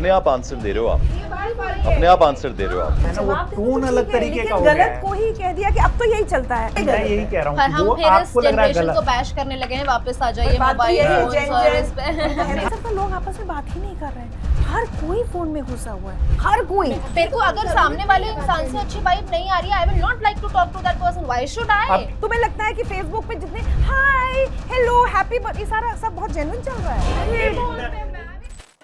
अपने आप आंसर दे रहे हो आप, अपने आप आंसर दे रहे हो आप। है ना, वो टोन अलग तरीके का हो गया गलत है। को ही कह दिया कि अब तो यही चलता है। मैं यही कह रहा पर हूँ हम वो फिर इस आपको लग रहा है जनरेशन को गलत। बैश करने लगे हैं, वापस आ जाइए बात तो मोबाइल यही है, फोन्स जेन और जेन। इस पे। ऐसा तो लोग आपस में बात ही नहीं कर रहे हैं, हर कोई फोन में घुसा हुआ है, हर कोई। मेरे को अगर सामने वाले इंसान से अच्छी वाइब नहीं आ रही है, I will not like to talk to that person, why should I? तुम्हें लगता है कि फेसबुक पे जितने हाय हेलो हैप्पी बर्थडे सारा सब बहुत जेन्युइन चल रहा है?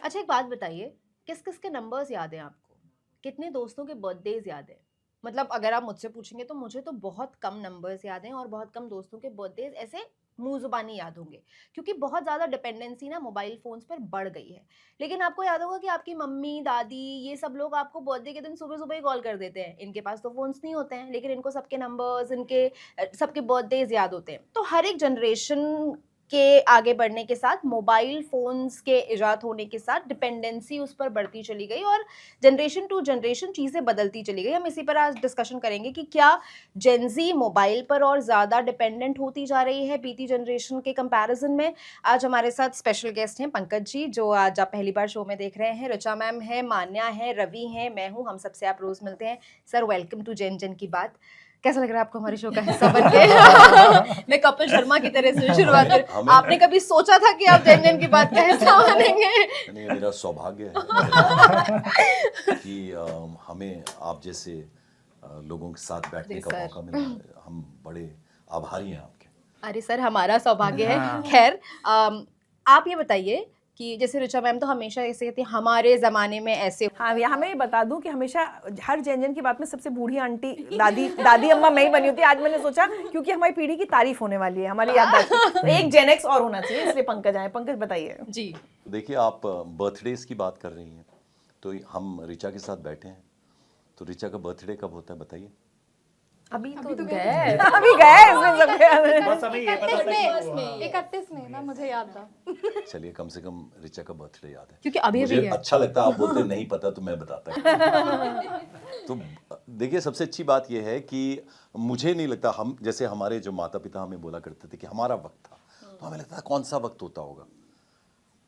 अच्छा एक बात बताइए, किस किस के नंबर्स याद हैं आपको? कितने दोस्तों के बर्थडेज याद हैं? मतलब अगर आप मुझसे पूछेंगे तो मुझे तो बहुत कम नंबर्स याद हैं और बहुत कम दोस्तों के बर्थडेज ऐसे मुंह जुबानी याद होंगे, क्योंकि बहुत ज़्यादा डिपेंडेंसी ना मोबाइल फ़ोन्स पर बढ़ गई है। लेकिन आपको याद होगा कि आपकी मम्मी, दादी ये सब लोग आपको बर्थडे के दिन सुबह-सुबह ही कॉल कर देते हैं। इनके पास तो फ़ोन्स नहीं होते हैं, लेकिन इनको सबके नंबर्स, इनके सबके बर्थडेज याद होते हैं। तो हर एक जनरेशन के आगे बढ़ने के साथ, मोबाइल फ़ोन्स के इजाद होने के साथ डिपेंडेंसी उस पर बढ़ती चली गई और जनरेशन टू जनरेशन चीज़ें बदलती चली गई। हम इसी पर आज डिस्कशन करेंगे कि क्या जेन ज़ी मोबाइल पर और ज़्यादा डिपेंडेंट होती जा रही है बीती जनरेशन के कंपैरिजन में। आज हमारे साथ स्पेशल गेस्ट हैं पंकज जी, जो आज आप पहली बार शो में देख रहे हैं, ऋचा मैम है, मान्या है, रवि हैं, मैं हूँ, हम सबसे आप रोज़ मिलते हैं। सर वेलकम टू जेन जेन की बात। कैसा लग रहा है आपको हमारे शो का हिस्सा बन के? मैं कपिल शर्मा की तरह से शुरुआत कर, आपने कभी सोचा था कि आप जेन जेन की बात का हिस्सा बनेंगे? नहीं, मेरा सौभाग्य है कि हमें आप जैसे लोगों के साथ बैठने जी, का सर। मौका मिला है। हम बड़े आभारी हैं आपके। अरे सर हमारा सौभाग्य है। हाँ। खैर आप ये बताइए कि जैसे ऋचा मैम तो हमेशा ऐसे कहती है हमारे ज़माने में ऐसे। हाँ, यहाँ मैं ये बता दूं कि हमेशा हर जेन जेन की बात में सबसे बूढ़ी आंटी दादी अम्मा मैं ही बनी होती है। आज मैंने सोचा क्योंकि हमारी पीढ़ी की तारीफ होने वाली है, हमारी याददाश्त तो एक जेन एक्स और होना चाहिए, इसलिए पंकज आए। पंकज बताइए जी। देखिए, आप बर्थडेज की बात कर रही हैं, तो हम ऋचा के साथ बैठे हैं, तो ऋचा का बर्थडे कब होता है बताइए? अभी तो गए। अभी गए इसमें सब बस हमें ये पता था कि वो- 31 में ना, मुझे याद था। चलिए, कम से कम ऋचा का बर्थडे याद है। क्योंकि अभी मुझे अभी है। अच्छा लगता है, आप बोलते नहीं पता तो मैं बताता हूँ। तो देखिए, सबसे अच्छी बात यह है कि मुझे नहीं लगता, हम जैसे हमारे जो माता पिता हमें बोला करते थे कि हमारा वक्त था, तो हमें लगता है कौन सा वक्त होता होगा।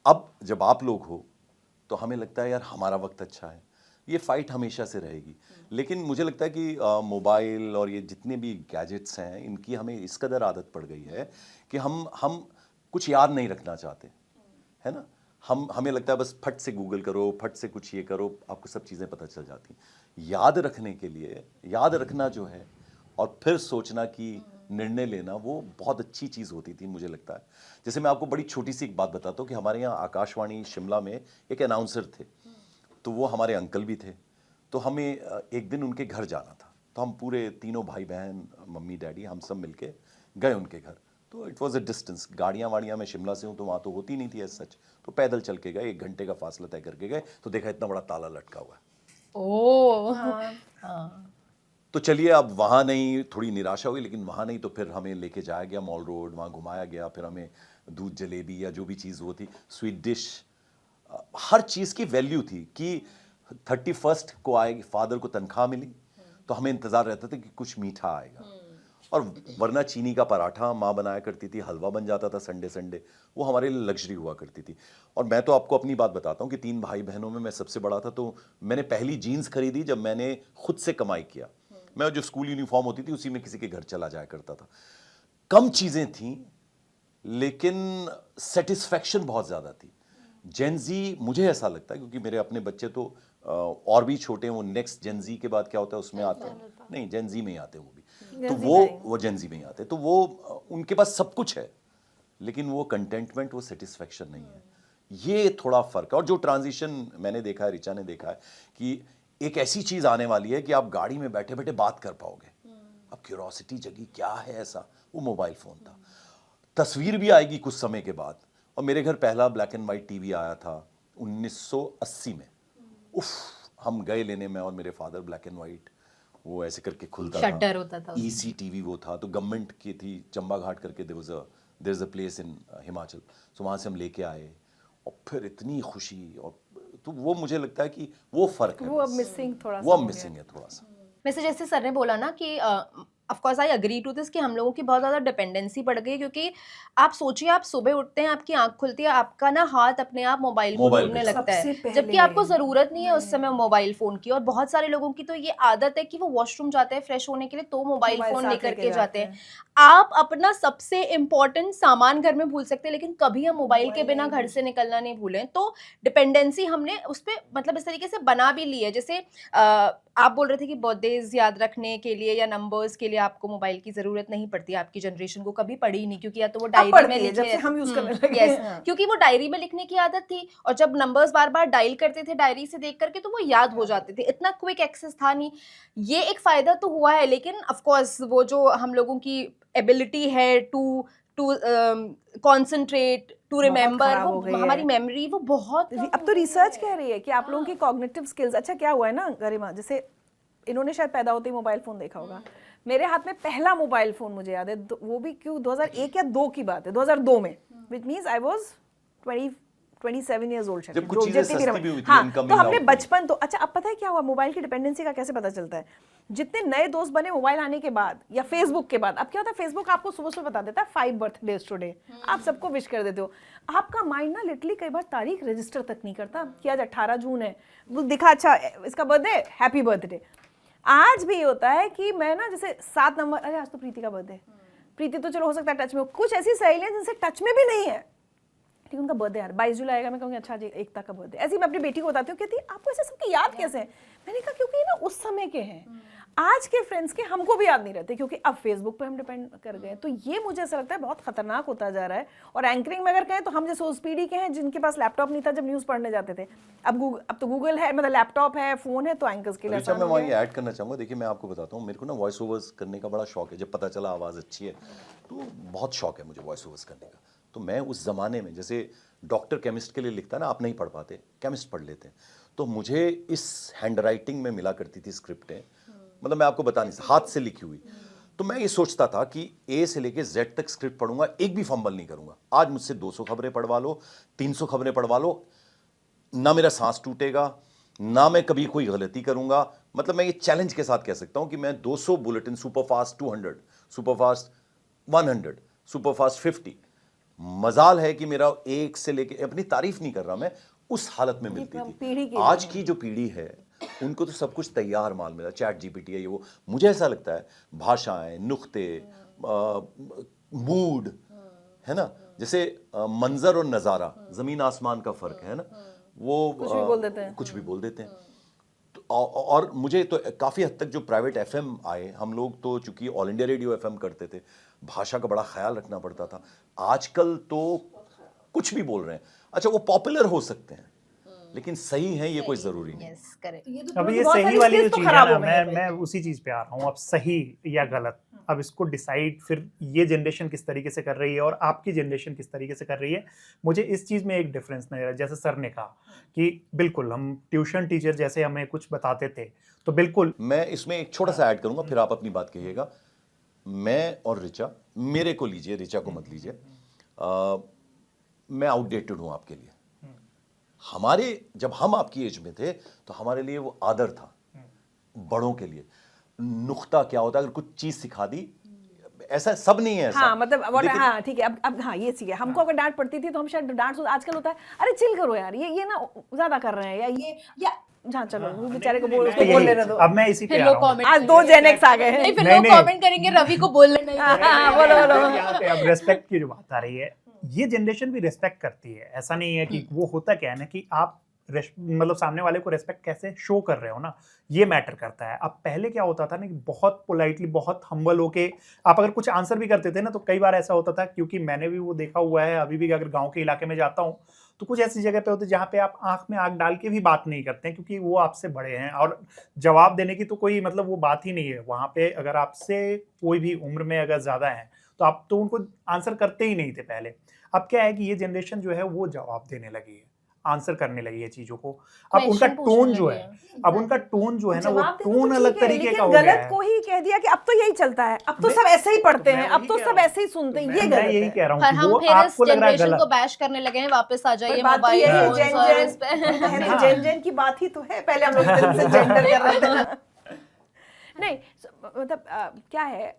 अब जब आप लोग हो तो हमें लगता है यार हमारा वक्त अच्छा है। ये फाइट हमेशा से रहेगी, लेकिन मुझे लगता है कि मोबाइल और ये जितने भी गैजेट्स हैं, इनकी हमें इस कदर आदत पड़ गई है कि हम कुछ याद नहीं रखना चाहते, है ना। हमें लगता है बस फट से गूगल करो, फट से कुछ ये करो, आपको सब चीज़ें पता चल जाती। याद रखने के लिए, याद रखना जो है और फिर सोचना कि निर्णय लेना, वो बहुत अच्छी चीज़ होती थी मुझे लगता है। जैसे मैं आपको बड़ी छोटी सी एक बात बताता हूँ कि हमारे यहाँ आकाशवाणी शिमला में एक अनाउंसर थे, तो वो हमारे अंकल भी थे। तो हमें एक दिन उनके घर जाना था, तो हम पूरे तीनों भाई बहन, मम्मी डैडी, हम सब मिलके गए उनके घर। तो इट वाज अ डिस्टेंस, गाड़ियाँ वाड़ियाँ, मैं शिमला से हूँ तो वहाँ तो होती नहीं थी एज सच, तो पैदल चल के गए, 1 घंटे का फासला तय करके गए, तो देखा इतना बड़ा ताला लटका हुआ है। ओह। तो चलिए, अब वहाँ नहीं, थोड़ी निराशा हुई, लेकिन वहाँ नहीं तो फिर हमें लेके जाया गया मॉल रोड, वहाँ घुमाया गया, फिर हमें दूध जलेबी या जो भी चीज़ वो थी, स्वीट डिश, हर चीज़ की वैल्यू थी कि 31st को आएगी, फादर को तनख्वाह मिली तो हमें इंतज़ार रहता था कि कुछ मीठा आएगा, और वरना चीनी का पराठा माँ बनाया करती थी, हलवा बन जाता था संडे संडे, वो हमारे लिए लग्जरी हुआ करती थी। और मैं तो आपको अपनी बात बताता हूँ कि 3 भाई बहनों में मैं सबसे बड़ा था, तो मैंने पहली जीन्स खरीदी जब मैंने खुद से कमाई किया। मैं जो स्कूल यूनिफॉर्म होती थी उसी में किसी के घर चला जाया करता था। कम चीज़ें थीं, लेकिन सेटिस्फैक्शन बहुत ज़्यादा थी। जेन ज़ी, मुझे ऐसा लगता है, क्योंकि मेरे अपने बच्चे तो और भी छोटे हैं, वो नेक्स्ट जेन ज़ी के बाद क्या होता है उसमें आते हैं, नहीं जेन ज़ी में ही आते हैं वो भी, तो वो जेन ज़ी में ही आते हैं, तो वो उनके पास सब कुछ है, लेकिन वो कंटेंटमेंट, वो सेटिस्फैक्शन नहीं है। ये थोड़ा फ़र्क है। और जो ट्रांजिशन मैंने देखा है, ऋचा ने देखा है, कि एक ऐसी चीज़ आने वाली है कि आप गाड़ी में बैठे बैठे बात कर पाओगे। अब क्यूरोसिटी जगी, क्या है ऐसा, वो मोबाइल फ़ोन था। तस्वीर भी आएगी कुछ समय के बाद, और मेरे घर पहला ब्लैक एंड वाइट टीवी आया था 1980 में। उफ, हम गए लेने में, और मेरे फादर ब्लैक एंड वाइट, वो ऐसे करके खुलता था, शटर होता था उसमें। ईसी टीवी वो था, तो गवर्नमेंट की थी, चंबा घाट करके there is a place in Himachal, तो वहाँ से हम लेके आए, और फिर इतनी खुशी, और तो वो मुझे लगता है कि वो फ़र्क है, वो अब मिसिंग थोड़ा सा वो अब हो गया। मिसिंग है थोड़ा सा। वैसे जैसे सर ने बोला ना कि of course I agree to this कि हम लोगों की बहुत ज़्यादा डिपेंडेंसी बढ़ गई, क्योंकि आप सोचिए, आप सुबह उठते हैं, आपकी आंख खुलती है, आपका ना हाथ अपने आप मोबाइल को मोबाइल ढूंढने पे। लगता सबसे है, पहले। जबकि आपको ज़रूरत नहीं है उस समय मोबाइल फ़ोन की। और बहुत सारे लोगों की तो ये आदत है कि वो वॉशरूम जाते हैं फ्रेश होने के लिए तो मोबाइल मोबाइल फ़ोन साथ लेकर लेके के जाते जाते हैं। हैं। आप अपना सबसे इम्पोर्टेंट सामान घर में भूल सकते हैं, लेकिन कभी हम मोबाइल के बिना घर से निकलना नहीं भूलें। तो डिपेंडेंसी हमने उस पे मतलब इस तरीके से बना भी ली है। जैसे आप बोल रहे थे कि बर्थडेज याद रखने के लिए या नंबर्स के लिए आपको मोबाइल की जरूरत नहीं पड़ती, आपकी जनरेशन को कभी पड़ी नहीं, क्योंकि या तो वो डायरी में पड़ती है, लिखे जब से हम यूज करने लगे यस, हैं। क्योंकि वो डायरी में लिखने की आदत थी, और जब नंबर्स बार बार डायल करते थे डायरी से देख करके तो वो याद हो जाते थे, इतना क्विक एक्सेस था नहीं। ये एक फायदा तो हुआ है, लेकिन ऑफ कोर्स वो जो हम लोगों की एबिलिटी है टू कॉन्सेंट्रेट, टू रिमेम्बर, खराब हो वो गई है। हमारी मेमोरी वो बहुत अब तो रिसर्च कह रही है कि आप लोगों की कॉग्निटिव स्किल्स, अच्छा क्या हुआ है ना गरिमा, जैसे इन्होंने शायद पैदा होते ही मोबाइल फोन देखा होगा। मेरे हाथ में पहला मोबाइल फोन मुझे याद है, वो भी क्यों 2001 या 2 की बात है, 2002 में, which means I was 27 years old शायद। जब कुछ चीजें जितनी भी सस्ती भी हुई थी, हाँ, incoming तो हमने out बचपन तो, अच्छा अब पता है क्या हुआ, मोबाइल की डिपेंडेंसी का कैसे पता चलता है, जितने नए दोस्त बने मोबाइल आने के बाद या फेसबुक के बाद। अब क्या होता है, फेसबुक आपको सुबह सुबह बता देता है 5 बर्थडेज टुडे, आप सबको विश कर देते हो। आपका माइंड ना लिटरली कई बार तारीख रजिस्टर तक नहीं करता कि आज 18 जून है, वो दिखा अच्छा इसका बर्थडे, हैप्पी बर्थडे। आज भी होता है कि मैं ना जैसे 7 नंबर, अरे आज तो प्रीति का बर्थडे, प्रीति तो चलो हो सकता है टच में हो, कुछ ऐसी सहेलियां जिनसे टच में भी नहीं है, ठीक है, उनका बर्थडे यार 22 जुलाई आएगा, मैं कहूँगी अच्छा जी एकता का बर्थडे। ऐसे ही मैं अपनी बेटी को बताती हूँ, कहती है आपको ऐसे सबकी याद कैसे है, मैंने कहा क्योंकि ये ना उस समय के हैं, आज के फ्रेंड्स के हमको भी याद नहीं रहते, क्योंकि अब फेसबुक पे हम डिपेंड कर गए। तो ये मुझे ऐसा लगता है बहुत खतरनाक होता जा रहा है। और एंकरिंग में अगर कहें तो हम जैसे उस पीढ़ी के हैं जिनके पास लैपटॉप नहीं था जब न्यूज़ पढ़ने जाते थे, अब तो गूगल है, मतलब लैपटॉप है, फोन है, तो एंकर्स के लिए रिचा, आसान मैं हो वहाँ गया ये ऐड करना चाहूँगा। देखिए मैं आपको बताता हूँ, मेरे को ना वॉइस ओवर्स करने का बड़ा शौक है। जब पता चला आवाज़ अच्छी है तो बहुत शौक है मुझे वॉइस ओवर्स करने का। तो मैं उस ज़माने में, जैसे डॉक्टर केमिस्ट के लिए लिखता है ना, आप नहीं पढ़ पाते, केमिस्ट पढ़ लेते हैं, तो मुझे इस हैंड राइटिंग में मिला करती थी स्क्रिप्टें, मतलब मैं आपको बता नहीं सकता, हाथ से लिखी हुई। तो मैं ये सोचता था कि ए से लेके जेड तक स्क्रिप्ट पढ़ूंगा, एक भी फंबल नहीं करूंगा। आज मुझसे 200 खबरें पढ़वा लो, 300 खबरें पढ़वा लो, ना मेरा सांस टूटेगा, ना मैं कभी कोई गलती करूंगा। मतलब मैं ये चैलेंज के साथ कह सकता हूं कि मैं 200 बुलेटिन, सुपरफास्ट 200, सुपरफास्ट 100, सुपरफास्ट 50, मजाल है कि मेरा एक से लेके, अपनी तारीफ नहीं कर रहा मैं, उस हालत में मिलती पीढ़ी थी। की आज की जो पीढ़ी है उनको तो सब कुछ तैयार माल मिला, चैट जीपीटी है, ये वो। मुझे ऐसा लगता है भाषाएं, नुक्ते, मूड, है ना, जैसे मंजर और नज़ारा, ज़मीन आसमान का फ़र्क है ना, वो कुछ भी बोल देते हैं। कुछ भी बोल देते हैं। और मुझे तो काफ़ी हद तक जो प्राइवेट एफएम आए, हम लोग तो चूंकि ऑल इंडिया रेडियो एफएम करते थे, भाषा का बड़ा ख्याल रखना पड़ता था। आजकल तो कुछ भी बोल रहे हैं। अच्छा, वो पॉपुलर हो सकते हैं लेकिन सही है ये कोई ज़रूरी नहीं। Yes correct. अब ये बहुत सही सारी वाली जो skills तो चीज है खराब ना, हो गई हैं मैं उसी चीज पे आ रहा हूँ। अब सही या गलत, अब इसको डिसाइड फिर ये जनरेशन किस तरीके से कर रही है और आपकी जनरेशन किस तरीके से कर रही है। मुझे इस चीज में एक डिफरेंस नजर है। जैसे सर ने कहा कि बिल्कुल हम ट्यूशन टीचर जैसे हमें कुछ बताते थे, तो बिल्कुल मैं इसमें एक छोटा सा ऐड करूंगा, फिर आप अपनी बात कहिएगा। मैं और रिचा, मेरे को लीजिए, रिचा को मत लीजिए, मैं आउटडेटेड हूं आपके लिए। हमारे, जब हम आपकी एज में थे तो हमारे लिए वो आदर था, बड़ों के लिए नुक्ता क्या होता है, अगर कुछ चीज सिखा दी, ऐसा सब नहीं है ऐसा। हाँ मतलब लेकिन हाँ ठीक है, अब हाँ ये चीज है, हमको अगर डांट पड़ती थी तो हम शायद डांट, आजकल होता है अरे चिल करो यार, ये ना ज्यादा कर रहे हैं, या ये या हाँ चलो वो बेचारे को बोल, उसको बोल लेने दो। अब मैं इसी पे आ रहा हूँ। आज 2 Gen X आ गए हैं। नहीं, फिर नहीं, लोग नहीं। कमेंट करेंगे रवि को बोलने नहीं दे रहे। हाँ, बोलो बोलो। यहाँ पे अब रेस्पेक्ट की जो बात आ रही है, ये जनरेशन भी रेस्पेक्ट करती है। ऐसा नहीं है कि वो होता क्या है ना कि आप मतलब सामने वाले को रेस्पेक्ट कैसे शो कर रहे हो ना, ये मैटर करता है। अब पहले क्या होता था ना कि बहुत पोलाइटली, बहुत हम्बल होके आप अगर कुछ आंसर भी करते थे ना, तो कई बार ऐसा होता था, क्योंकि मैंने भी वो देखा हुआ है, अभी भी अगर गांव के इलाके में जाता हूँ तो कुछ ऐसी जगह पे होते हैं जहाँ पे आप आंख में आंख डाल के भी बात नहीं करते हैं, क्योंकि वो आपसे बड़े हैं और जवाब देने की तो कोई मतलब वो बात ही नहीं है वहाँ पे। अगर आपसे कोई भी उम्र में अगर ज्यादा है तो आप तो उनको आंसर करते ही नहीं थे पहले। अब क्या है कि ये जनरेशन जो है वो जवाब देने लगी है, आंसर करने लगी है चीजों को। अब उनका टोन जो है, अब उनका टोन जो है ना, वो टोन अलग तरीके का हो गया गलत है। को ही कह दिया कि अब तो यही चलता है, अब तो सब ऐसे ही पढ़ते हैं, अब तो सब ऐसे ही सुनते हैं, ये मैं गलत यही है। कह रहा पर हूँ कि हम वो फिर इस आपको लग रहा है जनरेशन को गलत। बैश करने लगे हैं, वापस आ जाइए पर बात तो मोबाइल यही है, फोन्स और इस पे। जेन की बात ही तो है, पहले हम लोग इधर से जेंडर कर रहे थे ना। नहीं मतलब क्या है,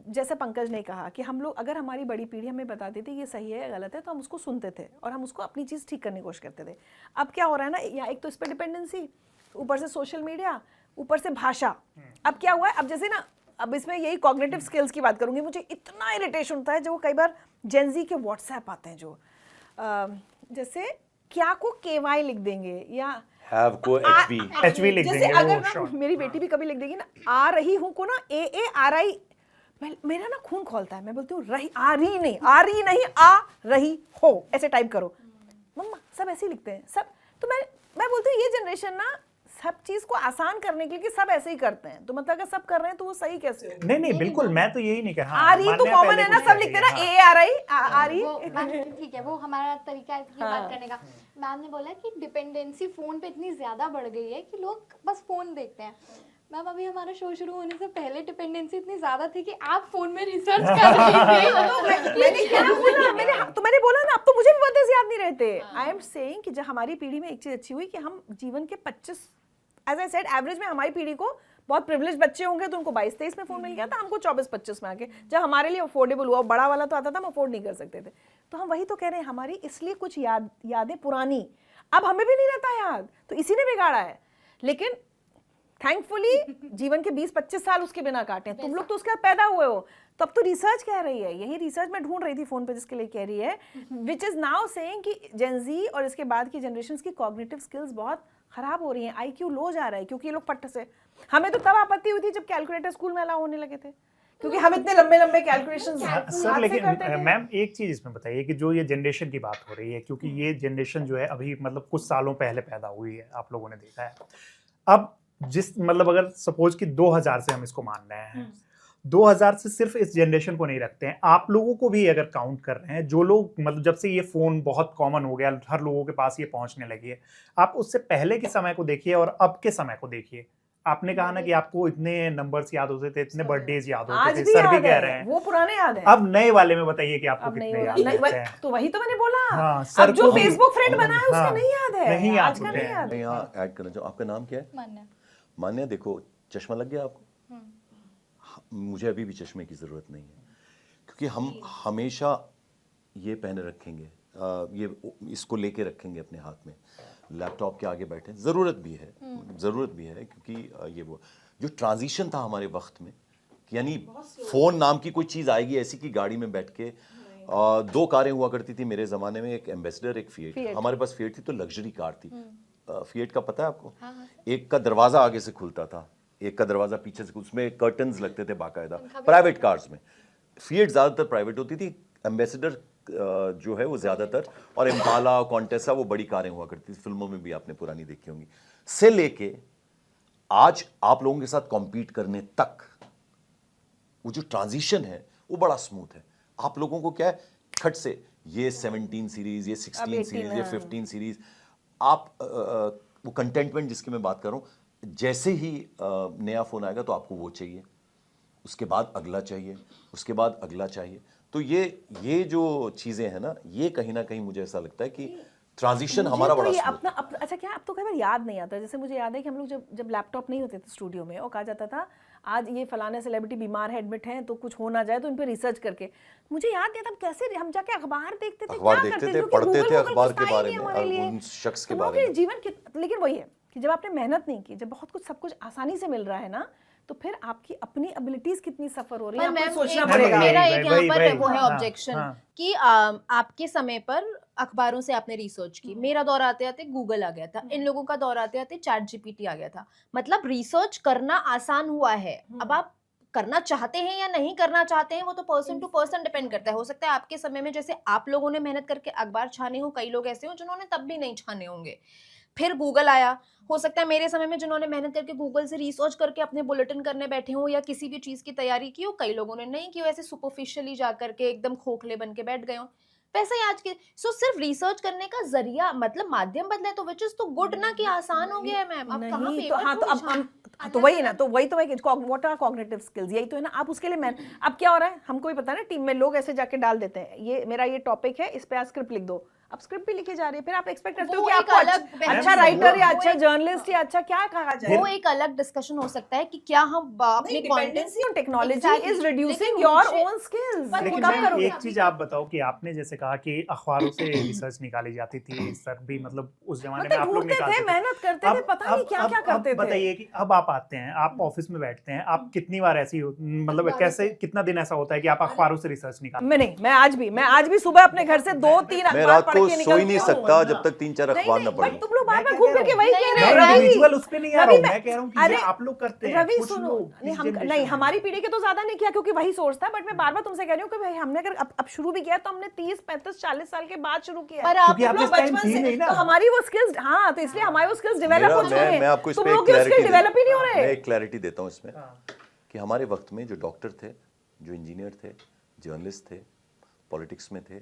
जैसे पंकज ने कहा कि हम लोग, अगर हमारी बड़ी पीढ़ी हमें बताती थी ये सही है या गलत है, तो हम उसको सुनते थे और हम उसको अपनी चीज़ ठीक करने की कोशिश करते थे। अब क्या हो रहा है ना, या एक तो इस पर डिपेंडेंसी, ऊपर से सोशल मीडिया, ऊपर से भाषा। अब क्या हुआ है, अब जैसे ना, अब इसमें यही कॉग्निटिव स्किल्स की बात करूंगी, मुझे इतना इरिटेशन होता है जो कई बार जेनजी के व्हाट्सएप आते हैं जो जैसे क्या को केवाई लिख देंगे या हैव को HV लिख जैसे देंगे अगर वो ना short। मेरी बेटी भी कभी लिख देगी ना, आ रही हूँ को ना AARI, मेरा ना खून खोलता है। मैं बोलती हूँ रही, आ रही नहीं, आ रही नहीं, आ रही हो, ऐसे टाइप करो। मम्मा सब ऐसे ही लिखते हैं सब। तो मैं बोलती हूँ ये जनरेशन ना सब चीज को आसान करने के लिए कि सब ऐसे ही करते हैं, तो मतलब अगर सब कर रहे हैं तो वो सही कैसे हो? नहीं बिल्कुल, मैं तो यही नहीं कह रहा। आ रही तो कॉमन है ना, सब लिखते हैं ना AARI, आ रही। वो मैम ठीक है, वो हमारा तरीका है ये बात करने का। मैम ने बोला कि डिपेंडेंसी फोन पे इतनी ज्यादा बढ़ गई है कि लोग बस फोन देखते हैं। मैम अभी हमारा शो शुरू होने से पहले डिपेंडेंसी इतनी ज्यादा थी कि आप फोन में रिसर्च कर रही थी। मैंने बोला ना, अब तो मुझे भी बर्थडे याद नहीं रहते। आई एम सेइंग कि जब हमारी पीढ़ी में एक चीज अच्छी हुई कि हम जीवन के 25, एज आई सेड, एवरेज में हमारी पीढ़ी को, बहुत प्रिविलेज बच्चे होंगे तो उनको 22-23 में फोन मिल गया था, हमको 24-25 में आके, जब हमारे लिए अफोर्डेबल हुआ। बड़ा वाला तो आता था, हम अफोर्ड नहीं कर सकते थे। तो हम वही तो कह रहे हैं, हमारी इसलिए कुछ यादें पुरानी अब हमें भी नहीं रहता याद, तो इसी ने बिगाड़ा है। लेकिन थैंकफुली जीवन के 20-25 साल उसके बिना काटे हैं। तुम लोग तो उसके बाद पैदा हुए हो, तब तो रिसर्च कह रही है, यही रिसर्च मैं ढूंढ रही थी फोन पे जिसके लिए कह रही है, विच इज नाउ सेइंग कि जेन जी और इसके बाद की जनरेशंस की कॉग्निटिव स्किल्स बहुत खराब हो रही हैं, IQ लो जा रहा है, क्योंकि ये लोग पट्ट से। हमें तो तब आपत्ति हुई थी जब कैलकुलेटर स्कूल में अलाउ होने लगे थे, क्योंकि हम इतने लंबे लंबे कैलकुलेशंस सर। लेकिन मैम एक चीज इसमें बताइए कि जो ये जनरेशन की बात हो रही है, क्योंकि ये जनरेशन जो है अभी मतलब कुछ सालों पहले पैदा हुई है, आप लोगों ने देखा है। अब जिस मतलब अगर सपोज कि 2000 से हम इसको मान रहे हैं, 2000 से सिर्फ इस जनरेशन को नहीं रखते हैं, आप लोगों को भी अगर काउंट कर रहे हैं, जो लोग मतलब जब से ये फोन बहुत कॉमन हो गया, हर लोगों के पास ये पहुंचने लगी है, आप उससे पहले के समय को देखिए और अब के समय को देखिए। आपने कहा ना कि आपको इतने नंबर्स याद होते थे, इतने बर्थडेज याद होते थे, सर भी कह रहे हैं वो पुराने याद है। अब नए वाले में बताइए कि आपको कितने याद रहते हैं। तो वही तो मैंने बोला, हाँ, अब जो फेसबुक फ्रेंड बना है उसका नहीं याद है, नहीं याद आज का होते नहीं हैं। याद। मैं यहाँ ऐड करना चाहूँ, आपका नाम क्या है? मान्या। मान्या, देखो चश्मा लग गया आपको? मुझे अभी भी चश्मे की ज़रूरत नहीं है, क्योंकि हम हमेशा ये पहने रखेंगे, ये इसको लेके रखेंगे अपने हाथ में, लैपटॉप के आगे बैठे। ज़रूरत भी है, क्योंकि ये वो जो ट्रांजिशन था हमारे वक्त में, यानी फ़ोन नाम की कोई चीज़ आएगी ऐसी कि गाड़ी में बैठ के 2 कारें हुआ करती थी मेरे ज़माने में, एक एम्बेसडर, एक फिएट। हमारे पास फिएट थी तो लग्जरी कार थी। फिएट का पता है आपको? एक का दरवाज़ा आगे से खुलता था, एक का दरवाजा पीछे से, उसमें कर्टन्स लगते थे बाकायदा। प्राइवेट कार्स में फिएट ज़्यादातर प्राइवेट होती थी, एम्बेसडर जो है वो ज़्यादातर, और इम्पाला, कॉन्टेसा वो बड़ी कारें हुआ करती थी, फिल्मों में भी आपने पुरानी देखी होंगी। से लेके आज आप लोगों के साथ कॉम्पीट करने तक वो जो ट्रांजिशन है वो बड़ा स्मूथ है। आप लोगों को क्या है, खट से ये 17 सीरीज, ये 16 सीरीज, ये 15 सीरीज, आप वो कंटेंटमेंट जिसकी मैं बात कर रहा हूँ, जैसे ही नया फ़ोन आएगा तो आपको वो चाहिए, उसके बाद अगला चाहिए, उसके बाद अगला चाहिए। तो ये जो चीज़ें हैं ना, ये कहीं ना कहीं मुझे ऐसा लगता है कि ट्रांजिशन हमारा बड़ा स्मूथ है। अच्छा क्या अब तो कई बार याद नहीं आता। जैसे मुझे याद है कि हम लोग जब लैपटॉप नहीं होते थे स्टूडियो में, और कहा जाता था आज ये फलाने सेलिब्रिटी बीमार है, एडमिट हैं, तो कुछ हो ना जाए तो इन पे रिसर्च करके, मुझे याद नहीं था कैसे हम जाके अखबार देखते थे, अखबार देखते थे, पढ़ते थे अखबार के बारे में, उन शख्स के बारे में। जीवन की, लेकिन वही है कि जब आपने मेहनत नहीं की, जब बहुत कुछ सब कुछ आसानी से मिल रहा है ना, तो फिर आपकी अपनी एबिलिटीज कितनी सफर हो रही है, आपको सोचना पड़ेगा। मेरा एक यहाँ पर वो है हाँ, ऑब्जेक्शन हाँ। कि आपके समय पर अखबारों से आपने रिसर्च की, मेरा दौर आते आते गूगल आ गया था, इन लोगों का दौर आते आते चैट GPT आ गया था। मतलब रिसर्च करना आसान हुआ है। अब आप करना चाहते हैं या नहीं करना चाहते हैं वो तो पर्सन टू पर्सन डिपेंड करता है। हो सकता है आपके समय में जैसे आप लोगों ने मेहनत करके अखबार छाने हो, कई लोग ऐसे हो जिन्होंने तब भी नहीं छाने होंगे, फिर गूगल आया। हो सकता है मेरे समय में जिन्होंने मेहनत करके गूगल से रिसर्च करके अपने बुलेटिन करने बैठे हो या किसी भी चीज की तैयारी की हो, कई लोगों ने नहीं की हो, ऐसे सुपरफिशियली जा करके एकदम खोखले बन के बैठ गए हो। वैसे ही आज के सिर्फ रिसर्च करने का जरिया मतलब माध्यम बदला है, तो विच इज तो गुड ना कि आसान हो गया है मैम। अब कहाँ नहीं तो पेपर हाँ, तो अब तो वही ना, तो वही तो व्हाट आर कॉग्निटिव स्किल्स, यही तो है ना। आप उसके लिए अब क्या हो रहा है, हमको भी पता है ना, टीम में लोग ऐसे जाके डाल देते हैं, ये मेरा ये टॉपिक है, इस पे आप स्क्रिप्ट लिख दो, अब स्क्रिप्ट भी लिखे जा रही है, फिर आप एक्सपेक्ट करते हो वो कि एक आपको अलग अच्छा वो- राइटर या वो अच्छा एक- जर्नलिस्ट या अच्छा क्या कहा जाए। वो एक अलग डिस्कशन हो सकता है कि क्या हम अपने content dependency on technology Exactly. Is reducing लेकिन योर मुझे- ओन स्किल्स। पर लेकिन कब मैम करोगे? एक चीज आप बताओ कि आपने जैसे कहा कि अखबारों से रिसर्च निकाली जाती थी, सर भी मतलब उस जमाने में आप लोग ढूंढते थे, निकालते थे। मेहनत करते थे, पता नहीं क्या क्या करते थे। बताइए कि अब आप आते हैं, आप ऑफिस में बैठते हैं, आप कितनी बार ऐसी मतलब कैसे कितना दिन ऐसा होता है कि आप अखबारों से रिसर्च निकालते मैं आज भी सुबह अपने घर से 2-3 मैं अखबार रात पढ़ को के सो ही नहीं निकलती हूँ। सकता जब तक 3-4 अखबार ना पढ़ बट लूं। तुम लोग बार बार मैं घूम क्या फिर के वही कह मैं रहे हैं। इंडिविजुअल उस पे नहीं आ रहा हूँ, रवि, मैं कह रहा हूँ कि अरे, ये आप लोग करते हैं, रवि कुछ सुनो, लोग नहीं इस हम generation नहीं में। हमारी पीढ़ी के तो ज्यादा नहीं किया क्योंकि वही सोर्स था, बट मैं बार बार तुमसे कह रही हूँ कि भाई हमने अगर अब शुरू भी किया तो हमने 30, 35, 40 साल के बाद शुरू किया पर है। आप क्योंकि आप लोग इस टाइम बचपन थी से नहीं ना। तो हमारी वो स्किल्स, हाँ, तो इसलिए हमारे वो स्किल्स डेवलप हो चुके मैं हैं। आपको इस तुम पे लोग के स्किल डेवलप ही नहीं हो मैं रहे। एक क्लैरिटी देता हूँ इसमें कि हमारे वक्त में जो डॉक्टर थे, जो इंजीनियर थे, जर्नलिस्ट थे, पॉलिटिक्स में थे,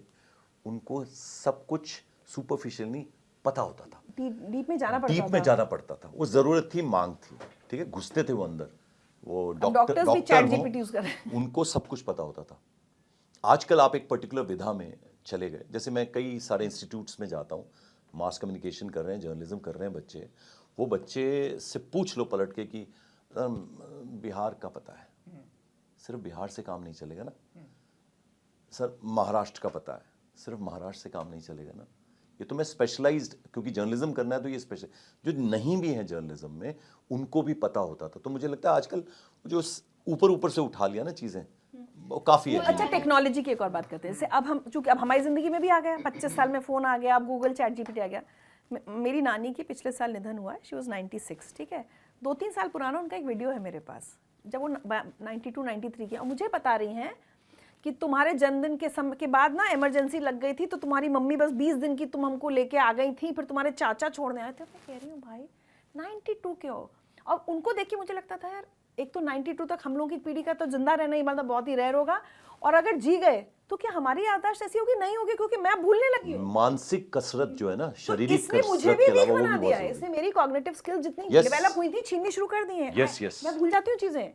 उनको सब कुछ सुपरफिशियल नहीं पता होता था, डीप में जाना पड़ता डीप में जाना पड़ता था। वो जरूरत थी, मांग थी, ठीक है, घुसते थे वो अंदर। वो डॉक्टर्स भी चैट जीपीटी यूज कर रहे हैं। उनको सब कुछ पता होता था। आजकल आप एक पर्टिकुलर विधा में चले गए, जैसे मैं कई सारे इंस्टीट्यूट्स में जाता हूँ, मास कम्युनिकेशन कर रहे हैं, जर्नलिज्म कर रहे हैं बच्चे, वो बच्चे से पूछ लो पलट के कि बिहार का पता है, सिर्फ बिहार से काम नहीं चलेगा ना सर, महाराष्ट्र का पता है, सिर्फ महाराष्ट्र से काम नहीं चलेगा ना। ये तो मैं स्पेशलाइज्ड, क्योंकि जर्नलिज्म करना है तो ये स्पेशल, जो नहीं भी हैं जर्नलिज्म में उनको भी पता होता था। तो मुझे लगता है आजकल जो ऊपर ऊपर से उठा लिया ना चीज़ें, वो काफ़ी है। अच्छा, टेक्नोलॉजी की एक और बात करते हैं। जैसे अब हम, चूंकि अब हमारी जिंदगी में भी आ गया, 25 साल में फोन आ गया, अब गूगल चैट जीपीटी आ गया। मेरी नानी की पिछले साल निधन हुआ है, शी वाज 96, ठीक है। 2-3 साल पुराना उनका एक वीडियो है मेरे पास, जब वो 92-93 की, और मुझे बता रही हैं कि तुम्हारे जन्मदिन के समय के बाद ना इमरजेंसी लग गई थी, तो तुम्हारी मम्मी बस 20 दिन की तुम हमको लेके आ गई थी, फिर तुम्हारे चाचा छोड़ने आए थे। मैं कह रही हूँ भाई 92 के हो, और उनको देख के मुझे लगता था यार, एक तो 92 तक हम लोगों की पीढ़ी का तो जिंदा रहना ही मतलब बहुत ही रेयर होगा, और अगर जी गए तो क्या हमारी याददाश्त ऐसी होगी? नहीं होगी, क्योंकि मैं भूलने लगी हूँ। मानसिक कसरत जो है ना, तो शारीरिक इसने मुझे कसरत भी के वीक अलावा वो बना भी दिया बहुत है, जरूरी इसने मेरी कॉग्निटिव स्किल्स जितनी Yes. डेवलप हुई थी छीननी शुरू कर दी है। Yes, yes. मैं भूल जाती हूँ चीजें,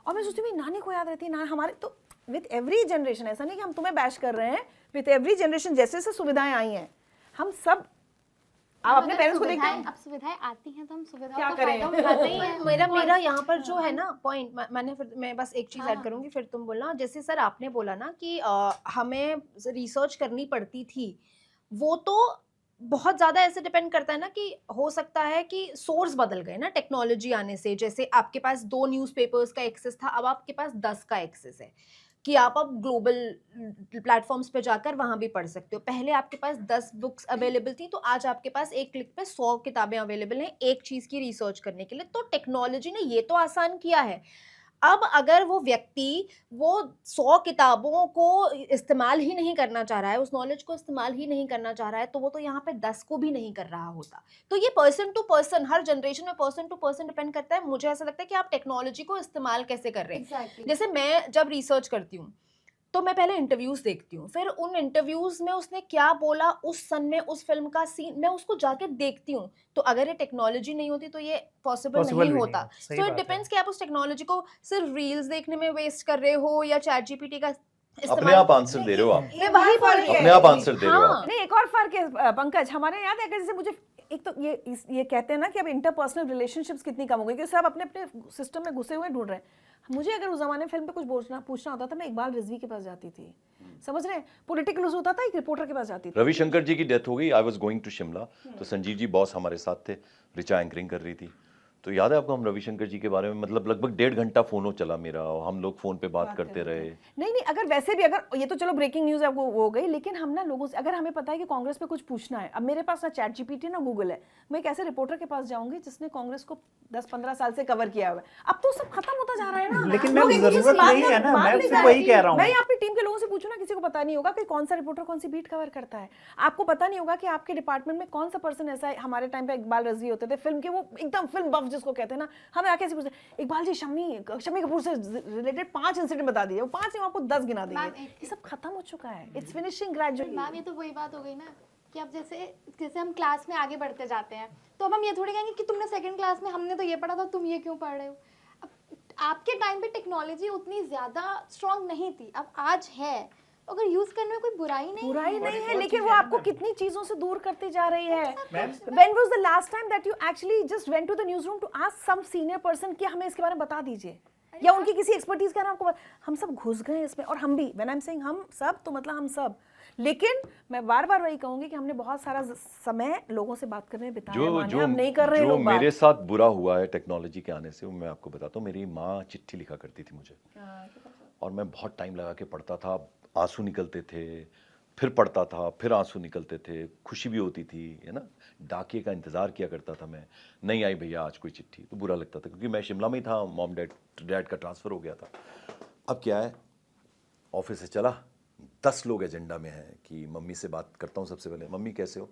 और मैं सोचती हूँ नानी को याद रहती है ना हमारे। तो विद एवरी जनरेशन, ऐसा नहीं कि हम तुम्हें बैश कर रहे हैं, विद एवरी जनरेशन जैसे जैसे सुविधाएं आई हैं, हम सब, आप अपने पेरेंट्स को देखते हैं, अब सुविधाएं आती हैं तो हम सुविधाओं क्या का करें? फायदा उठाते ही हैं। मेरा यहाँ पर जो है ना पॉइंट, मैं बस एक चीज ऐड करूंगी, फिर तुम बोलना। जैसे सर आपने बोला ना कि हमें रिसर्च करनी पड़ती थी, वो तो बहुत ज्यादा ऐसे डिपेंड करता है ना कि हो सकता है कि सोर्स बदल गए ना टेक्नोलॉजी आने से। जैसे आपके पास 2 न्यूज़पेपर्स का एक्सेस था, अब आपके पास 10 का एक्सेस है कि आप अब ग्लोबल प्लेटफॉर्म्स पे जाकर वहां भी पढ़ सकते हो। पहले आपके पास 10 बुक्स अवेलेबल थी, तो आज आपके पास एक क्लिक पे 100 किताबें अवेलेबल हैं एक चीज की रिसर्च करने के लिए। तो टेक्नोलॉजी ने ये तो आसान किया है। अब अगर वो व्यक्ति वो 100 किताबों को इस्तेमाल ही नहीं करना चाह रहा है, उस नॉलेज को इस्तेमाल ही नहीं करना चाह रहा है, तो वो तो यहाँ पे 10 को भी नहीं कर रहा होता। तो ये पर्सन टू पर्सन, हर जनरेशन में पर्सन टू पर्सन डिपेंड करता है। मुझे ऐसा लगता है कि आप टेक्नोलॉजी को इस्तेमाल कैसे कर रहे हैं। Exactly. जैसे मैं जब रिसर्च करती हूँ तो मैं पहले इंटरव्यूज देखती हूँ, फिर उन इंटरव्यूज में उसने क्या बोला उस सन में, उस फिल्म का सीन मैं उसको जाके देखती हूँ। तो अगर ये टेक्नोलॉजी नहीं होती तो ये पॉसिबल Possible नहीं भी होता। नहीं, सही सो इट बात है। डिपेंड्स कि आप उस टेक्नोलॉजी को सिर्फ रील्स देखने में वेस्ट कर रहे हो या चैट जीपीटी का अपने आप आंसर दे रहे हो आप, ये वही बोल रही है। अपने आप आंसर दे रहे हो आप। नहीं, एक और फर्क है पंकज, हमारे याद है, अगर जैसे मुझे एक तो ये कहते हैं ना कि अब इंटरपर्सनल रिलेशनशिप्स कितनी कम हो गई, क्योंकि सब अपने अपने सिस्टम में घुसे हुए ढूंढ रहे हैं। मुझे अगर उस जमाने में फिल्म पे कुछ पूछना होता था, मैं इकबाल रिजवी के पास जाती थी, समझ रहे हैं, पॉलिटिकल इशू होता था, एक रिपोर्टर के पास जाती थी। रविशंकर जी की डेथ हो गई, I was going to Shimla, तो संजीव जी बॉस हमारे साथ थे, रिचा एंकरिंग कर रही थी। तो याद है आपको, हम रविशंकर जी के बारे में मतलब लगभग 1.5 घंटा फोनो चला मेरा, और हम लोग फोन पे बात करते रहे। नहीं, अगर वैसे भी, अगर ये तो चलो ब्रेकिंग न्यूज़ है वो हो गई, लेकिन हम ना लोगों से, अगर हमें पता है कि कांग्रेस पे कुछ पूछना है, अब मेरे पास ना चैट जीपीटी ना गूगल है, मैं एक ऐसे रिपोर्टर के पास जाऊंगी जिसने कांग्रेस को 10-15 साल से कवर किया हुआ है। अब तो सब खत्म होता जा रहा है ना, लेकिन लोग मैम एक दूसरे से जरूरत बात नहीं है ना, बात मैं नहीं सिर्फ कर वही रही। कह रहा हूँ। मैं अपनी टीम के लोगों से पूछूं ना, किसी को पता नहीं होगा कि कौन सा रिपोर्टर कौन सी बीट कवर करता है। आपको पता नहीं होगा कि आपके डिपार्टमेंट में कौन सा पर्सन ऐसा है। हमारे टाइम पे इकबाल रिजवी होते थे, फिल्म के, वो एकदम फिल्म बफ जिसको कहते हैं ना, हमें आके पूछते इकबाल जी शम्मी कपूर से रिलेटेड 5 इंसिडेंट बता दीजिए, वो 5 नहीं, आपको 10 गिना देंगे। ये सब खत्म हो चुका है, इट्स फिनिशिंग ग्रेजुएटली। मैम ये तो वही बात हो गई ना कि अब जैसे हम क्लास में आगे बढ़ते जाते हैं, तो अब हम ये थोड़ी कहेंगे कि तुमने 2nd क्लास में, हमने तो ये पढ़ा था, तुम ये क्यों पढ़ रहे हो। अब आपके टाइम पे टेक्नोलॉजी उतनी ज़्यादा स्ट्रांग नहीं थी, अब आज है। अगर यूज करने में कोई बुराई नहीं बुराई नहीं है, लेकिन वो है आपको ना। कितनी चीजों से दूर करती जा रही है। Ma'am, When was the last time that you actually just went to the newsroom to ask some senior person कि हमें इसके बारे में बता दीजिए, या उनकी किसी एक्सपर्टीज का नाम आपको हम सब घुस गए इसमें, और हम भी, when I'm saying हम सब तो मतलब हम सब। लेकिन मैं बार बार वही कहूंगी कि हमने बहुत सारा समय लोगों से बात करने में बिताया, जो माने जो हम नहीं कर रहे जो लोग बात। मेरे साथ बुरा हुआ है टेक्नोलॉजी के आने से, वो मैं आपको बताता हूँ। मेरी माँ चिट्ठी लिखा करती थी मुझे, और मैं बहुत टाइम लगा के पढ़ता था, आंसू निकलते थे, फिर पढ़ता था, फिर आंसू निकलते थे, खुशी भी होती थी, है ना। डाकिए का इंतज़ार किया करता था मैं, नहीं आई भैया आज कोई चिट्ठी, तो बुरा लगता था, क्योंकि मैं शिमला में ही था, मॉम डैड का ट्रांसफ़र हो गया था। अब क्या है, ऑफिस से चला, 10 लोग एजेंडा में हैं कि मम्मी से बात करता हूँ सबसे पहले, मम्मी कैसे हो,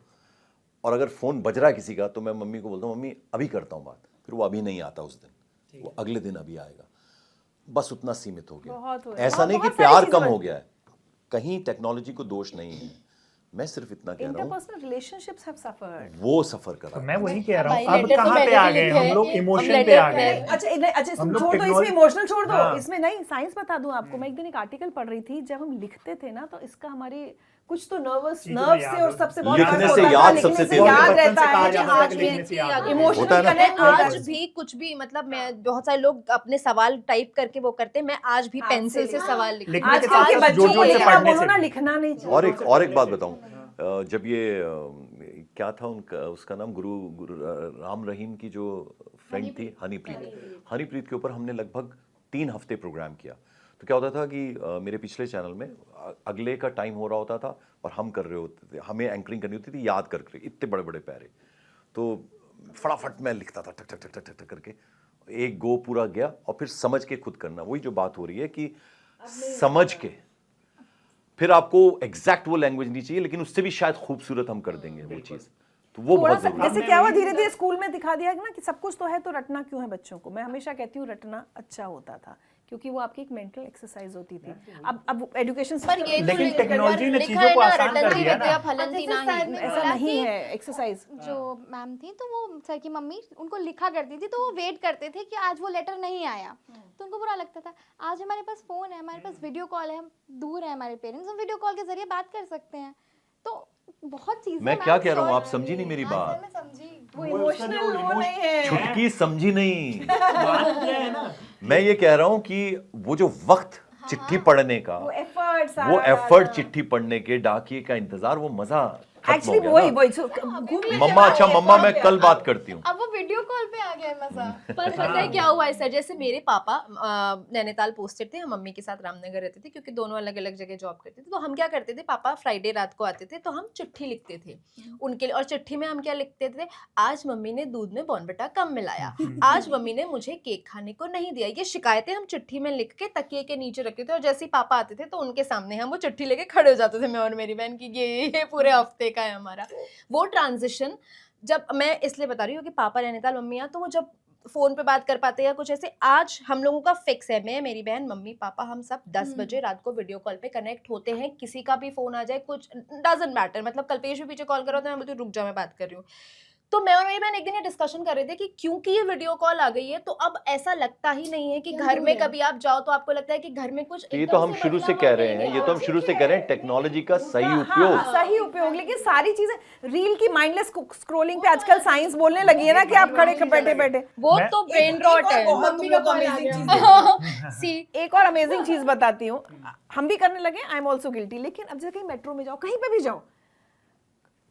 और अगर फ़ोन बज रहा है किसी का तो मैं मम्मी को बोलता हूँ मम्मी अभी करता हूँ बात, फिर वो अभी नहीं आता उस दिन, वो अगले दिन अभी आएगा। बस उतना सीमित हो बहुत हो गया। गया। ऐसा नहीं कि बहुत सारी प्यार चीज़ें कम हो बन- गया है, कहीं टेक्नोलॉजी को दोष नहीं है, मैं सिर्फ इतना कह रहा हूँ Interpersonal relationships have suffered. वो सफ़र तो करा। मैं वही कह रहा हूँ, भाई, अब letter तो कहाँ पे मैंने आ भी गए लिखे हम हैं लोग, कि इमोशन हम पे आ letter गए। में- अच्छा हम लोग छोड़ दो, इसमें technology- इमोशनल छोड़ दो, हाँ। इसमें नहीं, साइंस बता दूं आपको। मैं एक दिन एक आर्टिकल पढ़ रही थी, जब हम लिखते थे ना तो इसका हमारी कुछ तो नर्वस चीज़ें नर्व याद से और हो- सबसे बहुत लिखने फर्क से होता था, याद लिखने सबसे से तेज याद होता है। रहता कहा है, जाता आज है कि भी लिखने से याद होता है। इमोशनल होता है ना? कनेक्ट आज भी कुछ भी, मतलब मैं, बहुत सारे लोग अपने सवाल टाइप करके वो करते हैं, मैं आज भी हाथ से पेंसिल से लिखना। सवाल लिखती लिखने हूँ। आज के कल के साथ साथ बच्चों को जोर-जोर से लेकर आप पढ़ने बोलो से ना भी। लिखना नहीं चाहिए। और एक बात बताऊं, जब ये क्या था उनका, उसका नाम गुरु राम रहीम की जो फ्रेंड थी हनीप्रीत के ऊपर हमने लगभग 3 हफ्ते प्रोग्राम किया। तो क्या होता था कि मेरे पिछले चैनल में अगले का टाइम हो रहा होता था और हम कर रहे होते थे, हमें एंकरिंग करनी होती थी याद करके, इतने बड़े बड़े पैरे, तो फटाफट मैं लिखता था टक टक टक टक टक करके, एक गो पूरा गया, और फिर समझ के खुद करना। वही जो बात हो रही है कि समझ के, फिर आपको एग्जैक्ट वो लैंग्वेज नहीं चाहिए, लेकिन उससे भी शायद खूबसूरत हम कर देंगे वो चीज़, तो वो थोड़ा बहुत सा जरूरी है। जैसे क्या हुआ, धीरे धीरे स्कूल में दिखा दिया ना कि सब कुछ तो है, तो रटना क्यों है बच्चों को। मैं हमेशा कहती हूँ रटना अच्छा होता था, क्योंकि वो आपकी एक मेंटल एक्सरसाइज होती थी। अब एजुकेशन पर ये तो लेकिन टेक्नोलॉजी ने लिखा चीजों है को ना, आसान कर रटंती दिया ना। विद्या फलंती जैसे नाही। सर ने ऐसा बोला नहीं कि है एक्सरसाइज। जो मैम थी तो वो सर की मम्मी उनको लिखा करती थी, तो वो वेट करते थे कि आज वो लेटर नहीं आया, तो उनको बुरा लगता था। आज हमारे पास फ़ोन है, हमारे पास वीडियो कॉल है, हम दूर है हमारे पेरेंट्स, हम वीडियो कॉल के जरिए बात कर सकते हैं। तो बहुत चीज़ें मैं क्या कह रहा हूँ, आप समझी नहीं मेरी हाँ, बात। सर मैं समझी। वो इमोशनल वो नहीं है। छुटकी समझी नहीं। बात क्या है ना, मैं ये कह रहा हूं कि वो जो वक्त चिट्ठी पढ़ने का, वो एफर्ट वो एफर्ट चिट्ठी पढ़ने के, डाकिए का इंतजार, वो मजा खत्म हो एक्चुअली गया वही ना। वही मम्मा, अच्छा मम्मा मैं कल बात करती हूँ। अब वो वीडियो कॉल पे आ गया है मजा। पर पता है क्या हुआ है सर, जैसे मेरे पापा नैनीताल पोस्टेड थे, हम मम्मी के साथ रामनगर रहते थे, क्योंकि दोनों अलग अलग जगह जॉब करते थे। तो हम क्या करते थे, पापा फ्राइडे रात को आते थे, तो हम चिट्ठी लिखते थे उनके लिए, और चिट्ठी में हम क्या लिखते थे, आज मम्मी ने दूध में बॉर्नविटा कम मिलाया, आज मम्मी ने मुझे केक खाने को नहीं दिया। ये शिकायतें हम चिट्ठी में लिख के तकिए के नीचे रखते थे, और जैसे ही पापा आते थे तो उनके सामने हम वो चिट्ठी लेके खड़े हो जाते थे, मैं और मेरी बहन की ये पूरे हफ्ते का है हमारा। वो ट्रांजिशन, जब मैं इसलिए बता रही हूँ कि पापा नैनीताल, मम्मी यहाँ, तो वो जब फोन पे बात कर पाते या कुछ ऐसे, आज हम लोगों का फिक्स है, मैं, मेरी बहन, मम्मी, पापा, हम सब 10 बजे रात को वीडियो कॉल पे कनेक्ट होते हैं। किसी का भी फोन आ जाए, कुछ डजंट मैटर, मतलब कल्पेश भी पीछे कॉल करो तो मैं बोलती हूँ रुक जा मैं बात कर रही हूँ। तो मैं और मेरी बहन एक दिन ये डिस्कशन कर रहे थे कि क्योंकि ये वीडियो कॉल आ गई है, तो अब ऐसा लगता ही नहीं है कि घर में कभी आप जाओ तो आपको लगता है कि घर में कुछ ये तो हम शुरू से कह रहे हैं, ये तो हम शुरू से कह रहे हैं, टेक्नोलॉजी का सही उपयोग। सही उपयोग। लेकिन सारी चीजें रील की माइंडलेस स्क्रोलिंग पे आजकल साइंस बोलने लगी है ना कि आप खड़े बैठे बैठे। वो मैं- तो ब्रेन रॉट है। मम्मी का अमेजिंग चीज सी एक और अमेजिंग चीज बताती हूँ, हम भी करने लगे, आई एम ऑल्सो गिल्टी। लेकिन अब जैसे कहीं मेट्रो में जाओ, कहीं पे भी जाओ,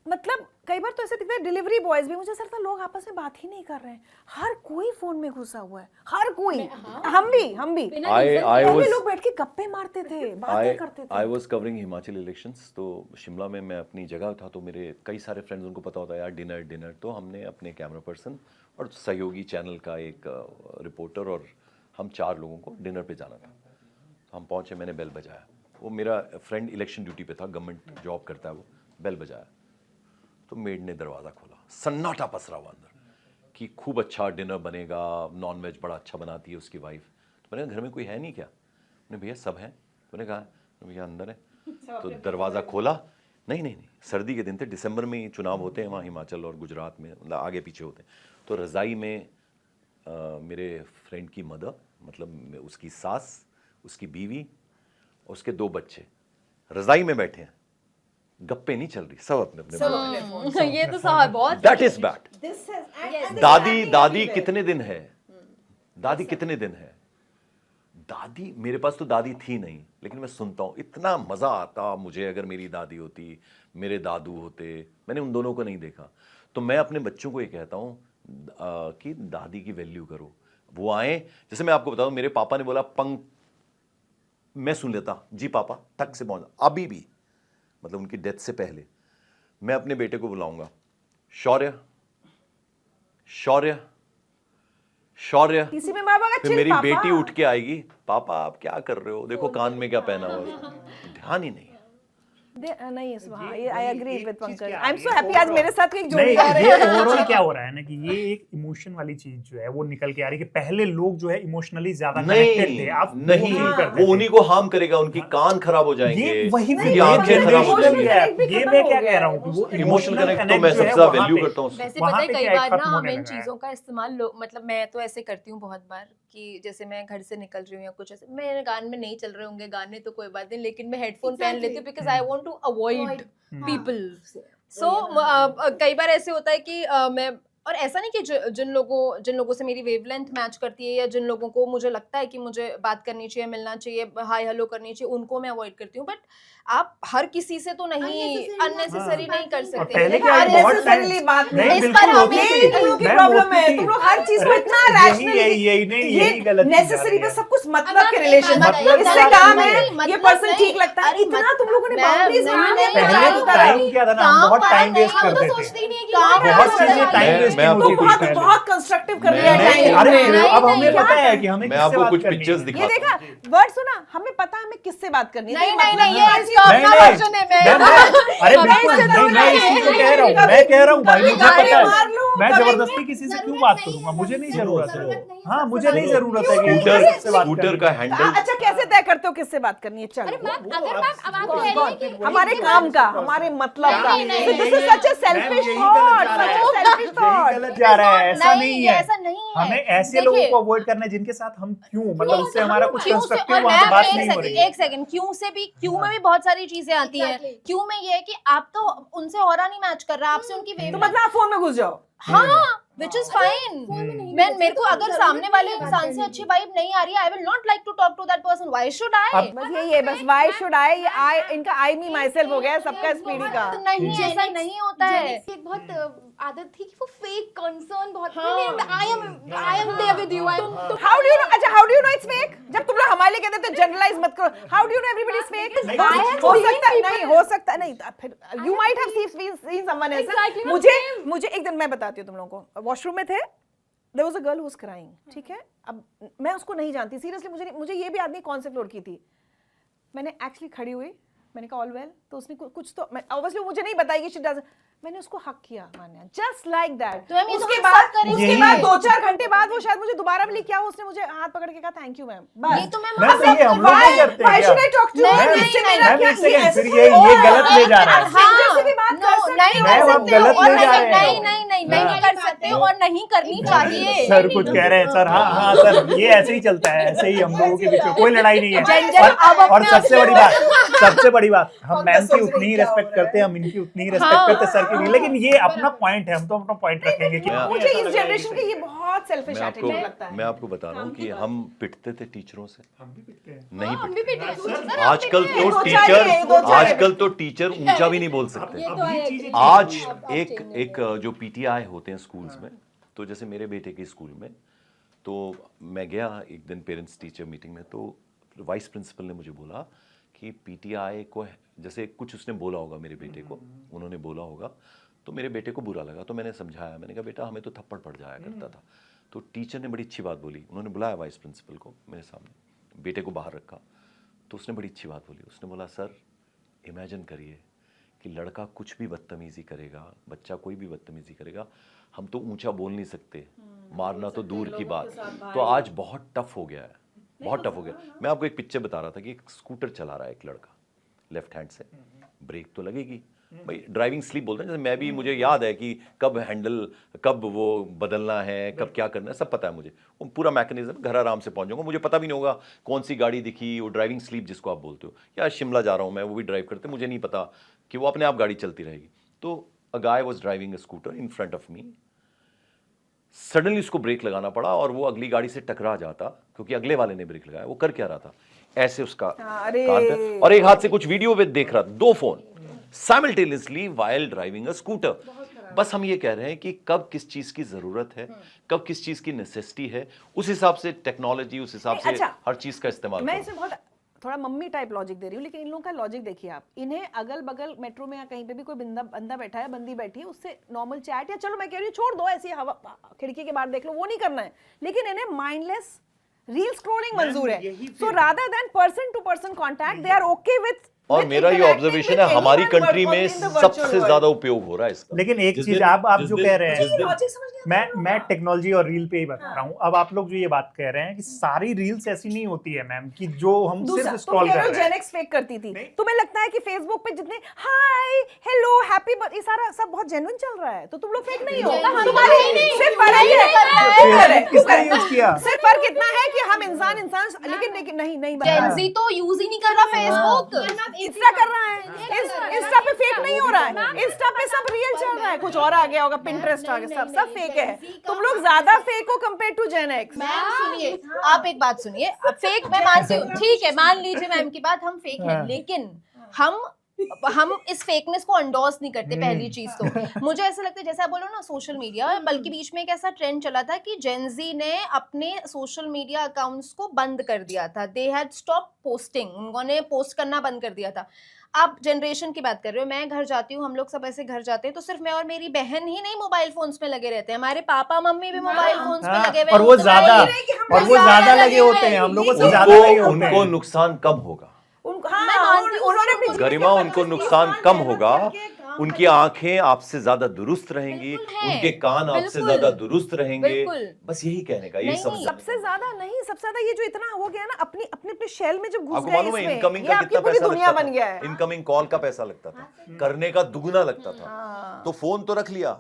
मतलब कई बार तो ऐसे दिखता है, डिलीवरी बॉयज भी, मुझे ऐसा लगता है लोग आपस में बात ही नहीं कर रहे हैं, हर कोई फोन में घुसा हुआ है, हर कोई। हम भी I पहले was लोग बैठ के गप्पे मारते थे, बातें करते थे। I was covering Himachal elections, तो शिमला में मैं अपनी जगह था, तो मेरे कई सारे फ्रेंड्स, उनको पता होता है यार डिनर, तो हमने अपने कैमरा पर्सन और सहयोगी चैनल का एक रिपोर्टर और हम 4 लोगों को डिनर पे जाना था। तो हम पहुंचे, मैंने बेल बजाया, वो मेरा फ्रेंड इलेक्शन ड्यूटी पे था, गवर्नमेंट जॉब करता है वो, बेल बजाया तो मेड ने दरवाज़ा खोला, सन्नाटा पसरा हुआ अंदर कि खूब अच्छा डिनर बनेगा, नॉन वेज बड़ा अच्छा बनाती है उसकी वाइफ। तो मैंने घर में कोई है नहीं क्या? मैंने भैया सब हैं। तो मैंने कहा भैया अंदर है। तो दरवाज़ा खोला, नहीं, सर्दी के दिन थे, दिसंबर में ही चुनाव होते हैं वहाँ हिमाचल और गुजरात में, मतलब आगे पीछे होते हैं। तो रज़ाई में मेरे फ्रेंड की मदर, मतलब उसकी सास, उसकी बीवी, उसके 2 बच्चे रजाई में बैठे हैं, गप्पे नहीं चल रही, सब अपने अपने ये तो सही बहुत दैट इज बैड। दादी कितने दिन है, दादी कितने दिन है, दादी, मेरे पास तो दादी थी नहीं, लेकिन मैं सुनता हूं इतना मजा आता मुझे। अगर मेरी दादी होती, मेरे दादू होते, मैंने उन दोनों को नहीं देखा, तो मैं अपने बच्चों को ये कहता हूं कि दादी की वैल्यू करो। वो आए, जैसे मैं आपको बताऊं, मेरे पापा ने बोला पंख, मैं सुन लेता जी पापा, टक से पहुंच, अभी भी, मतलब उनकी डेथ से पहले मैं अपने बेटे को बुलाऊंगा, शौर्य शौर्य शौर्य। किसी में माँ बाप फिर मेरी बेटी उठ के आएगी, पापा आप क्या कर रहे हो, देखो कान में क्या पहना हुआ है, ध्यान ही नहीं। नहीं ये ये आई एग्री एक विद चीज पंकज, क्या आई एम है, सो ये हैप्पी आज overall- मेरे साथ एक जोड़ी नहीं, आ रहे ये हैं। ओवरऑल क्या हो रहा है ना कि ये एक इमोशन वाली चीज जो है वो निकल के आ रही है कि पहले लोग जो है इमोशनली ज्यादा कनेक्टेड थे, नहीं आप नहीं, feel करते वो थे। उन्हीं को हार्म करेगा, उनकी कान खराब हो जाएंगे, ये वही उनकी आंखें खराब हो emotional जाएंगी। connect भी ये खत्म मैं हो क्या गया कह रहा है। हूँ कि वो इमोशनल इमोशनल कनेक्ट तो कनेक्ट मैं जो सबसे है ज्यादा वहाँ वैल्यू पे- करता हूँ। वैसे वहाँ पता है पे कई क्या है, बार ना खत्म होने हम इन लगा है। चीज़ों का इस्तेमाल मतलब मैं तो ऐसे करती हूँ बहुत बार कि जैसे मैं घर से निकल रही हूँ या कुछ ऐसे, मेरे कान में नहीं चल रहे होंगे गाने तो कोई बात नहीं, लेकिन मैं हेडफोन पहन लेती हूँ because I want to avoid people. So कई बार ऐसे होता है कि मैं, और ऐसा नहीं कि जिन लोगों से मेरी वेवलेंथ मैच करती है या जिन लोगों को मुझे लगता है कि मुझे बात करनी चाहिए, मिलना चाहिए, हाय हेलो करनी चाहिए, उनको मैं अवॉइड करती हूँ। बट आप हर किसी से तो नहीं अननेसेसरी नहीं कर और सकते। पहले क्या है, बहुत Unnecessarily बात नहीं, नहीं, इस बिल्कुल पर हम होती ये थी। तुम लोग की मैम, प्रॉब्लम होती है, थी। तुम लोग हर चीज को अरे, इतना यही रैशनली, यही गलत चीज आ नेसेसरी रही पे है। सब कुछ मतलब के अब रिलेशन, बात मतलब इससे बात काम नहीं है, है। ये मतलब पर्सन नहीं। ठीक लगता है, अरे इतना तुम लोगों ने मैम, बाउंड्रीज नहीं, बनाने नहीं, पहले चालू करा। टाइम क्या था ना, हम बहुत टाइम वेस्ट करते थे, बहुत चीजें टाइम वेस्ट मैं आपको होती थी बहुत पहले। बहुत कंस्ट्रक्टिव कर मैं- लिया नहीं, टाइम अरे में। अब हमें नहीं, पता है कि हमें मैं किससे आपको बात कुछ करनी पिक्चर्स है। ये दिखाता देखा हूँ। वर्ड सुना, हमें पता है हमें किससे बात करनी है। नहीं तो नहीं मतलब नहीं, ये है इसका नहीं, अपना नहीं, वर्जन है। अरे मैं बिल्कुल इससे नहीं, दूर मैं नहीं, इसी को नहीं, कह रहा हूँ, कभी- मैं कह रहा हूँ भाई, कभी मुझे गाली पता मार है, लो, मैं कभी- जबरदस्ती किसी से क्यों बात करूंगा, मुझे नहीं जरूरत है। हाँ, मुझे नहीं जरूरत है कि स्कूटर मुझे किससे बात स्कूटर करनी का है। हैंडल, अच्छा कैसे तय करते हो किससे बात करनी है? चलो हमारे काम का, हमारे मतलब का, नहीं, नहीं, this is such a selfish thought, such a selfish thought. गलत जा रहा है, ऐसा नहीं है। ऐसा नहीं है। हमें ऐसे देखिए, लोगों को अवॉइड करना है जिनके साथ हम क्यों, मतलब उससे हमारा कुछ क्यों से, कंस्ट्रक्टिव और वहां पे मैम बात नहीं हो रही है। एक सेकंड, क्यों से भी, क्यों में भी बहुत सारी चीजें आती हैं। क्यों में ये है कि आप तो उनसे ऑरा नहीं मैच कर रहा, आपसे उनकी तो वेव, मतलब आप फोन में घुस जाओ। हाँ, विच इज फाइन। मैं, मेरे को अगर सामने वाले इंसान से अच्छी वाइब नहीं आ रही है, I will not like to talk to that person, why should I? बस यही है, बस व्हाई शुड आई, ये आई, इनका आई मी माई सेल्फ हो गया है सबका इस पीढ़ी का। नहीं, ऐसा नहीं होता है। एक बहुत आदत थी कि वो फेक कंसर्न बहुत, I am there with you, how do you know, अच्छा how do you know it's fake? जब तुम लोग हमारे लिए कहते थे जनरलाइज मत करो, how do you no everybody is fake? हो सकता है, नहीं हो सकता है, नहीं फिर you might have seen someone else. Exactly, मुझे एक दिन, मैं बताती हूँ तुम लोगों को, वॉशरूम में थे, there was a girl who was crying, ठीक है? अब मैं उसको नहीं जानती सीरियसली, मुझे ये भी याद नहीं कौन से फ्लोर की थी। मैंने एक्चुअली खड़ी हुई, मैंने कहा ऑल वेल, तो उसने कुछ तो, मैं ऑब्वियसली मुझे नहीं बताएगी, शी डज, मैंने उसको हक किया, मान्या, जस्ट लाइक दैट। तो मैम, ये तो उसके हम बाद सब करेंगे। उसके बाद 2-4 घंटे बाद वो शायद मुझे दोबारा मिली, क्या उसने मुझे हाथ पकड़ के कहा थैंक यू मैम, बस। ये तो मैम मैम, तो ये हम लोग नहीं करते Why क्या? should I talk to you? नहीं, इससे नहीं, मेरा मैम, क्या, एक सेकंड, ऐसे फिर थोड़ी ये होता है। गलत ले जा रहा है। stranger से भी बात कर सकते नहीं हो। कर मैम, आप सकते हो, गलत और ले जा रहे हैं। नहीं कर सकते हो और नहीं करनी चाहिए। सर कुछ कह रहे हैं सर, हाँ हाँ सर, ये ऐसे ही चलता है, ऐसे ही हम लोगों के बीच में कोई लड़ाई नहीं जंजल है। अब और अपने सबसे बड़ी बात, सबसे बड़ी बात, हम हम मैम तो की सोच रहे उतनी ही हैं क्या रेस्पेक्ट हो रहा है। करते हैं, हम इनकी उतनी ही रेस्पेक्ट करते हैं सर की भी, लेकिन ये अपना पॉइंट है, हम तो अपना पॉइंट रखेंगे कि मुझे इस जनरेशन के ये बहुत सेल्फिश एटीट्यूड लगता है। मैं आपको बता रहा हूँ कि हम पिटते थे टीचरों से, हम भी पिटते हैं। नहीं हम भी पिटते। पिटे। आजकल ये तो दो चार ही है, ये दो टीचर, चार है। आजकल तो टीचर ऊंचा भी नहीं बोल सकते। अब ये चीजें आज एक जो पीटीआई होते हैं स्कूल्स में, तो जैसे मेरे बेटे के स्कूल में, तो मैं गया एक दिन पेरेंट्स टीचर मीटिंग में, तो वाइस प्रिंसिपल ने मुझे बोला कि पीटीआई को, जैसे कुछ उसने बोला होगा मेरे बेटे को, उन्होंने बोला होगा, तो मेरे बेटे को बुरा लगा, तो मैंने समझाया, मैंने कहा बेटा हमें तो थप्पड़ पड़ जाया करता था। तो टीचर ने बड़ी अच्छी बात बोली, उन्होंने बुलाया वाइस प्रिंसिपल को मेरे सामने, बेटे को बाहर रखा, तो उसने बड़ी अच्छी बात बोली, उसने बोला सर इमेजिन करिए कि लड़का कुछ भी बदतमीजी करेगा, बच्चा कोई भी बदतमीजी करेगा, हम तो ऊंचा बोल नहीं सकते, मारना तो दूर की बात, तो आज बहुत टफ हो गया है, बहुत टफ हो गया। मैं आपको एक पिक्चर बता रहा था कि एक स्कूटर चला रहा है एक लड़का, लेफ्ट हैंड से, ब्रेक तो लगेगी, भाई ड्राइविंग स्लीप बोलते हैं, जैसे मैं भी, मुझे याद है कि कब हैंडल, कब वो बदलना है, कब क्या करना है, सब पता है मुझे, वो पूरा मैकेनिज्म, घर आराम से पहुंच जाऊंगा, मुझे पता भी नहीं होगा कौन सी गाड़ी दिखी, वो ड्राइविंग स्लीप जिसको आप बोलते हो, या शिमला जा रहा हूँ मैं, वो भी ड्राइव करते, मुझे नहीं पता कि वो अपने आप गाड़ी चलती रहेगी। तो a guy was driving a scooter in front of me, suddenly उसको ब्रेक लगाना पड़ा और वो अगली गाड़ी से टकरा जाता, क्योंकि अगले वाले ने ब्रेक लगाया। वो कर क्या रहा था, ऐसे उसका अरे। कान पे, और एक हाथ से कुछ वीडियो पे देख रहा था, 2 phone simultaneously while driving a scooter. बस हम ये कह रहे हैं कि कब किस चीज की जरूरत है, कब किस चीज की नेसेसिटी है, उस हिसाब से टेक्नोलॉजी, उस हिसाब से अच्छा, हर चीज का इस्तेमाल मैं करो। इसमें बहुत थोड़ा मम्मी टाइप लॉजिक दे रही हूँ, लेकिन इन लोगों का लॉजिक देखिए आप, इन्हें अगल बगल मेट्रो में या कहीं पे भी कोई बंदा बैठा है, बंदी बैठी है, उससे नॉर्मल चैट, या चलो मैं कह रही हूँ छोड़ दो, ऐसी हवा खिड़की के बाहर देख लो, वो नहीं करना है, लेकिन इन्हें माइंडलेस रील स्क्रॉलिंग मंजूर है। So rather than person to person contact, they are okay with. और मेरा ये ऑब्जर्वेशन है, हमारी कंट्री में सबसे ज्यादा उपयोग हो रहा है इसका। लेकिन एक चीज आप जो कह रहे हैं, मैं टेक्नोलॉजी और रील पे ही बता रहा हूँ। अब आप लोग जो ये बात कह रहे हैं कि सारी रील्स ऐसी नहीं होती है मैम, कि जो हम सिर्फ स्क्रॉल कर रहे हैं। जेनेक्स फेक करती थी, तुम्हें लगता है कि फेसबुक पे जितने हाय हेलो हैप्पी ये सारा सब बहुत जेन्युइन चल रहा है, तो तुम लोग फेक नहीं हो। तुम्हारे सिर्फ फर्क किसने यूज किया? सिर्फ फर्क इतना है कि हम इंसान, लेकिन नहीं जेनजी तो यूज ही नहीं कर रहा फेसबुक, इंस्टा कर रहा है, इंस्टा पे फेक नहीं हो रहा है, इंस्टा पे सब रियल चल रहा है, कुछ और आ गया होगा, पिंटरेस्ट आ गया, सब फेक है। तुम लोग ज्यादा फेक हो compare to Gen X. Ma'am सुनिए, आप एक बात सुनिए, फेक मैं मानती हूँ, ठीक है मान लीजिए मैम की बात, हम फेक हैं, लेकिन हम इस फेकनेस को अंडोर्स नहीं करते। पहली चीज तो मुझे ऐसा लगता है, जैसे आप बोलो ना सोशल मीडिया, बल्कि बीच में एक ऐसा ट्रेंड चला था कि जेनजी ने अपने सोशल मीडिया अकाउंट्स को बंद कर दिया था, दे हैड स्टॉप पोस्टिंग, उन्होंने पोस्ट करना बंद कर दिया था। आप जनरेशन की बात कर रहे हो, मैं घर जाती हूँ, हम लोग सब ऐसे घर जाते हैं, तो सिर्फ मैं और मेरी बहन ही नहीं मोबाइल फोन्स में लगे रहते हैं, हमारे पापा मम्मी भी मोबाइल फोन्स में लगे हुए हैं। और वो ज्यादा लगे होते हैं, हम लोगों से ज्यादा लगे होते हैं। उनको नुकसान कम होगा, उन्होंने गरिमा, उनको नुकसान कम होगा, उनकी आंखें आपसे ज्यादा दुरुस्त रहेंगी, उनके कान आपसे ज्यादा दुरुस्त रहेंगे, बस यही कहने का, यही समझ। सबसे ज्यादा नहीं, सबसे ज्यादा ये जो इतना हो गया ना, अपनी अपने शेल में जब घुस आपको गए मालूम है इसमें, इनकमिंग ये का आपकी कितना पूरी पैसा दुनिया लगता बन गया है। था, इनकमिंग कॉल का पैसा लगता था, करने का दुगना लगता था, तो फोन तो रख लिया,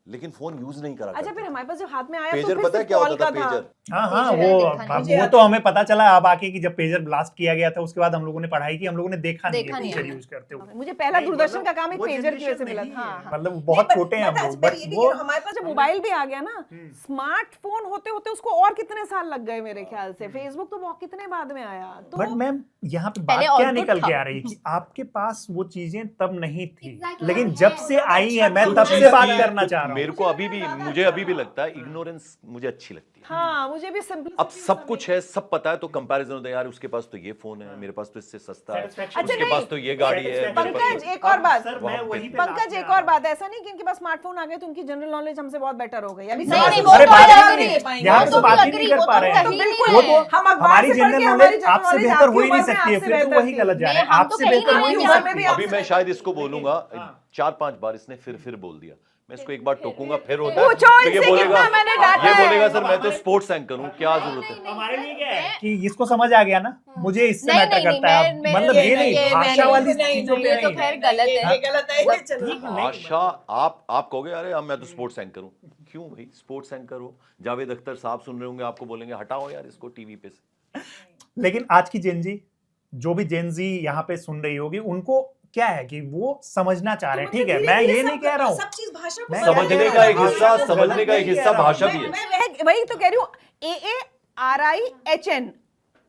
लेकिन फोन यूज नहीं करा। अच्छा, फिर हमारे पास जब हाथ में आया पेजर तो पता है क्या होता था? पेजर, हाँ वो तो हमें पता चला अब आके कि जब पेजर ब्लास्ट किया गया था, उसके बाद हम लोगों ने पढ़ाई की, हम लोगों ने देखा नहीं पेजर यूज करते हुए। मुझे पहला दूरदर्शन का काम एक पेजर की वजह से मिला था। मतलब बहुत छोटे हैं हम लोग, बट वो हमारे पास जब मोबाइल भी आ गया ना, स्मार्टफोन होते होते उसको और कितने साल लग गए मेरे ख्याल से, फेसबुक तो बहुत कितने बाद में आया। तो बट मैम यहाँ पे बात क्या निकल के आ रही है कि आपके पास वो चीजें तब नहीं थी, लेकिन जब से आई है, मैं तब से बात करना चाह रहा हूँ। मेरे को मुझे अभी भी लगता है इग्नोरेंस मुझे अच्छी लगती है। हाँ, मुझे भी सिंपल। अब सब कुछ है, सब पता है, तो कंपैरिजन होता है, यार उसके पास तो ये फोन है, मेरे पास तो इससे सस्ता है, उसके पास तो ये गाड़ी है। पंकज एक और बात, पंकज एक और बात, ऐसा नहीं कि इनके पास स्मार्टफोन आ गए तो उनकी जनरल नॉलेज हमसे बहुत बेटर हो गई। अभी नहीं, अरे बात यहाँ से बात ही नहीं कर पा रहे हैं, वो तो हम हमारी जनरल नॉलेज आपसे बेहतर हो ही नहीं सकती है, फिर तो वही गलत जा रहा है, आपसे बेहतर हो ही नहीं सकती। अभी मैं शायद इसको बोलूंगा 4-5 बार, इसने फिर बोल दिया, मैं इसको एक बार टोकूंगा, फिर होता है तो ये बोलेगा सर मैं तो स्पोर्ट्स एंकर हूँ, क्या जरूरत है। हमारे लिए क्या है कि इसको समझ आ गया ना, मुझे इससे मैटर करता है, मतलब ये नहीं भाषा वाली चीजों पे तो खैर गलत है। भाषा आप कहोगे अरे अब मैं तो स्पोर्ट्स एंकर हूँ, क्यों भाई स्पोर्ट्स एंकर हो? जावेद अख्तर साहब सुन रहे होंगे, आपको बोलेंगे हटाओ यार इसको टीवी पे से। लेकिन आज की जेनजी, जो भी जेनजी यहाँ पे सुन रही होगी, उनको क्या है कि वो समझना चाह रहे हैं, ठीक है, मैं ये नहीं कह रहा हूँ, समझने का एक हिस्सा भाषा भी है। वही तो कह रही हूँ, AARIHN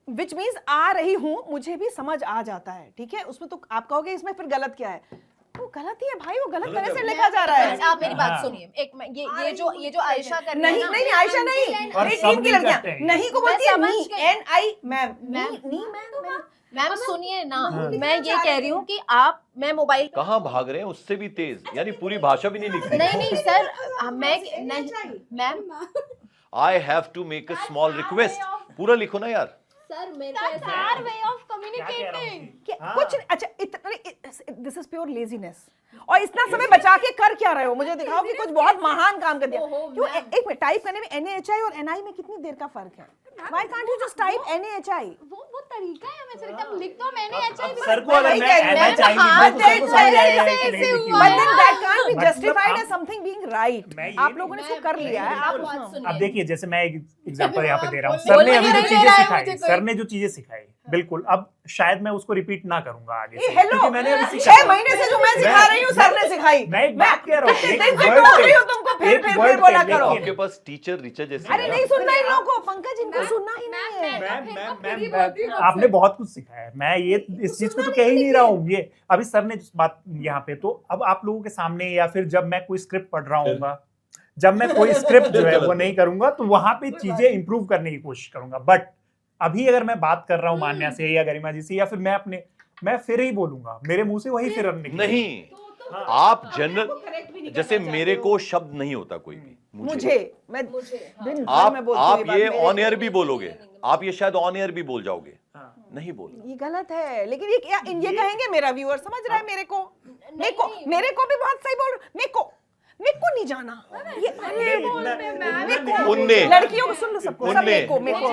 विच मीन्स आ रही हूँ, मुझे भी समझ आ जाता है, ठीक है। उसमें तो आप कहोगे इसमें फिर गलत क्या है, वो गलत ही है भाई, वो गलत तरह से लिखा जा रहा है। आप मेरी बात सुनिए, एक ये जो आयशा कर रही है, नहीं आयशा नहीं, टीम की लड़कियां नहीं को बोलती है NI मैम। मैम सुनिए ना, मैं ये कह रही हूँ कि मैं मोबाइल कहाँ भाग रहे हैं उससे भी तेज, यानी पूरी भाषा भी नहीं लिखती। नहीं sir, ma'am I have to make a small request, पूरा लिखो ना यार। सर मेरे को वे ऑफ communicating. कुछ अच्छा इतना दिस इज प्योर लेजीनेस और इतना समय बचा के कर क्या रहे हो मुझे दिखाओ कि कुछ बहुत महान काम कर दिया क्यों एक मिनट टाइप करने में NaHI और NI में कितनी देर का फर्क है why can't you just type NaHI वो तरीका है हमें सिर्फ हम लिख तो मैंने HI सर को अगर मैं NHI लिख दूं तो समझ आएगा कि नहीं लिखी but हुई then है। that can't be मतलब justified आप- as something being right मैं ये आप लोगों ने इसको कर लिया है आप उसमें अब देखिए जैसे मैं एक एग्जांपल यहाँ पे दे रहा हूँ बोलने सर ने अभी जो नहीं दे चीजें रहा है सिखाई मुझे कोई। सर ने जो चीजें सिखाई बिल्कुल अब शायद मैं उसको रिपीट ना करूंगा आगे से हेलो क्योंकि मैंने अभी 6 सीखा महीने से जो मैं सिखा रही हूँ सर ने सिखाई मैं एक बात कह रहा हूँ कितने एक दिन से word बोल पे- रही हूँ तुमको फिर एक फिर word फिर बोला पे करो लेकिन- आपके पास टीचर रीचर जैसे अरे है। नहीं सुनना इन लोगों को पंकज इनको सुनना ही नहीं है आपने बहुत कुछ सिखाया है मैं ये इस चीज को तो कह ही नहीं रहा हूँ ये अभी सर ने जिस बात यहाँ पे तो अब आप लोगों के सामने या फिर जब मैं कोई स्क्रिप्ट पढ़ रहा हूँ जब मैं कोई स्क्रिप्ट जो है वो नहीं करूंगा तो वहां पे चीजें इंप्रूव करने की कोशिश करूंगा बट अभी अगर मैं बात कर रहा हूँ मान्या से या गरिमा जी से या फिर मैं फिर ही बोलूंगा मेरे मुंह से वही फिर निकलेगा। नहीं आप जनरल जैसे मेरे को शब्द नहीं होता कोई भी मुझे मैं दिन भर आप में बोलती हूँ आप ये बात, ये मेरे ऑन एयर को। भी बोलोगे आप ये शायद ऑन एयर भी बोल जाओगे हाँ। नहीं बोलना ये गलत है लेकिन ये क्या ये कहेंगे मेरा व्यूअर समझ रहा है मेरे को भी बहुत सही बोल मेरे को नहीं जाना ये अरे मेरे को उनने लड़कियों को सुन लो सबको सब उनने मेरे को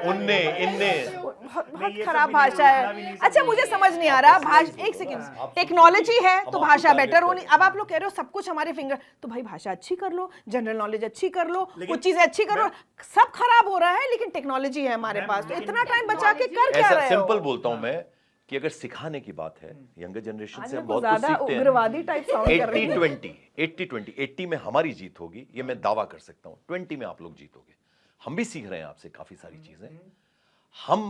उनने इनने बहुत खराब भाषा है अच्छा मुझे समझ नहीं आ रहा भाषा एक सेकंड टेक्नोलॉजी है तो भाषा बेटर होनी अब आप लोग कह रहे हो सब कुछ हमारे फिंगर तो भाई भाषा अच्छी कर लो जनरल नॉलेज अच्छी कर लो कुछ चीजें अच्छी कर लो सब खराब हो रहा है लेकिन टेक्नोलॉजी है हमारे पास तो इतना टाइम बचा के कर क्या ऐसा रहे हो सिंपल बोलता हूं मैं कि अगर सिखाने की बात है यंगर जनरेशन से हम बहुत कुछ ज्यादा सीखते हैं उग्रवादी टाइप साउंड कर रही है 80-20 80 में हमारी जीत होगी ये मैं दावा कर सकता हूं 20 में आप लोग जीतोगे हम भी सीख रहे हैं आपसे काफी सारी चीजें हम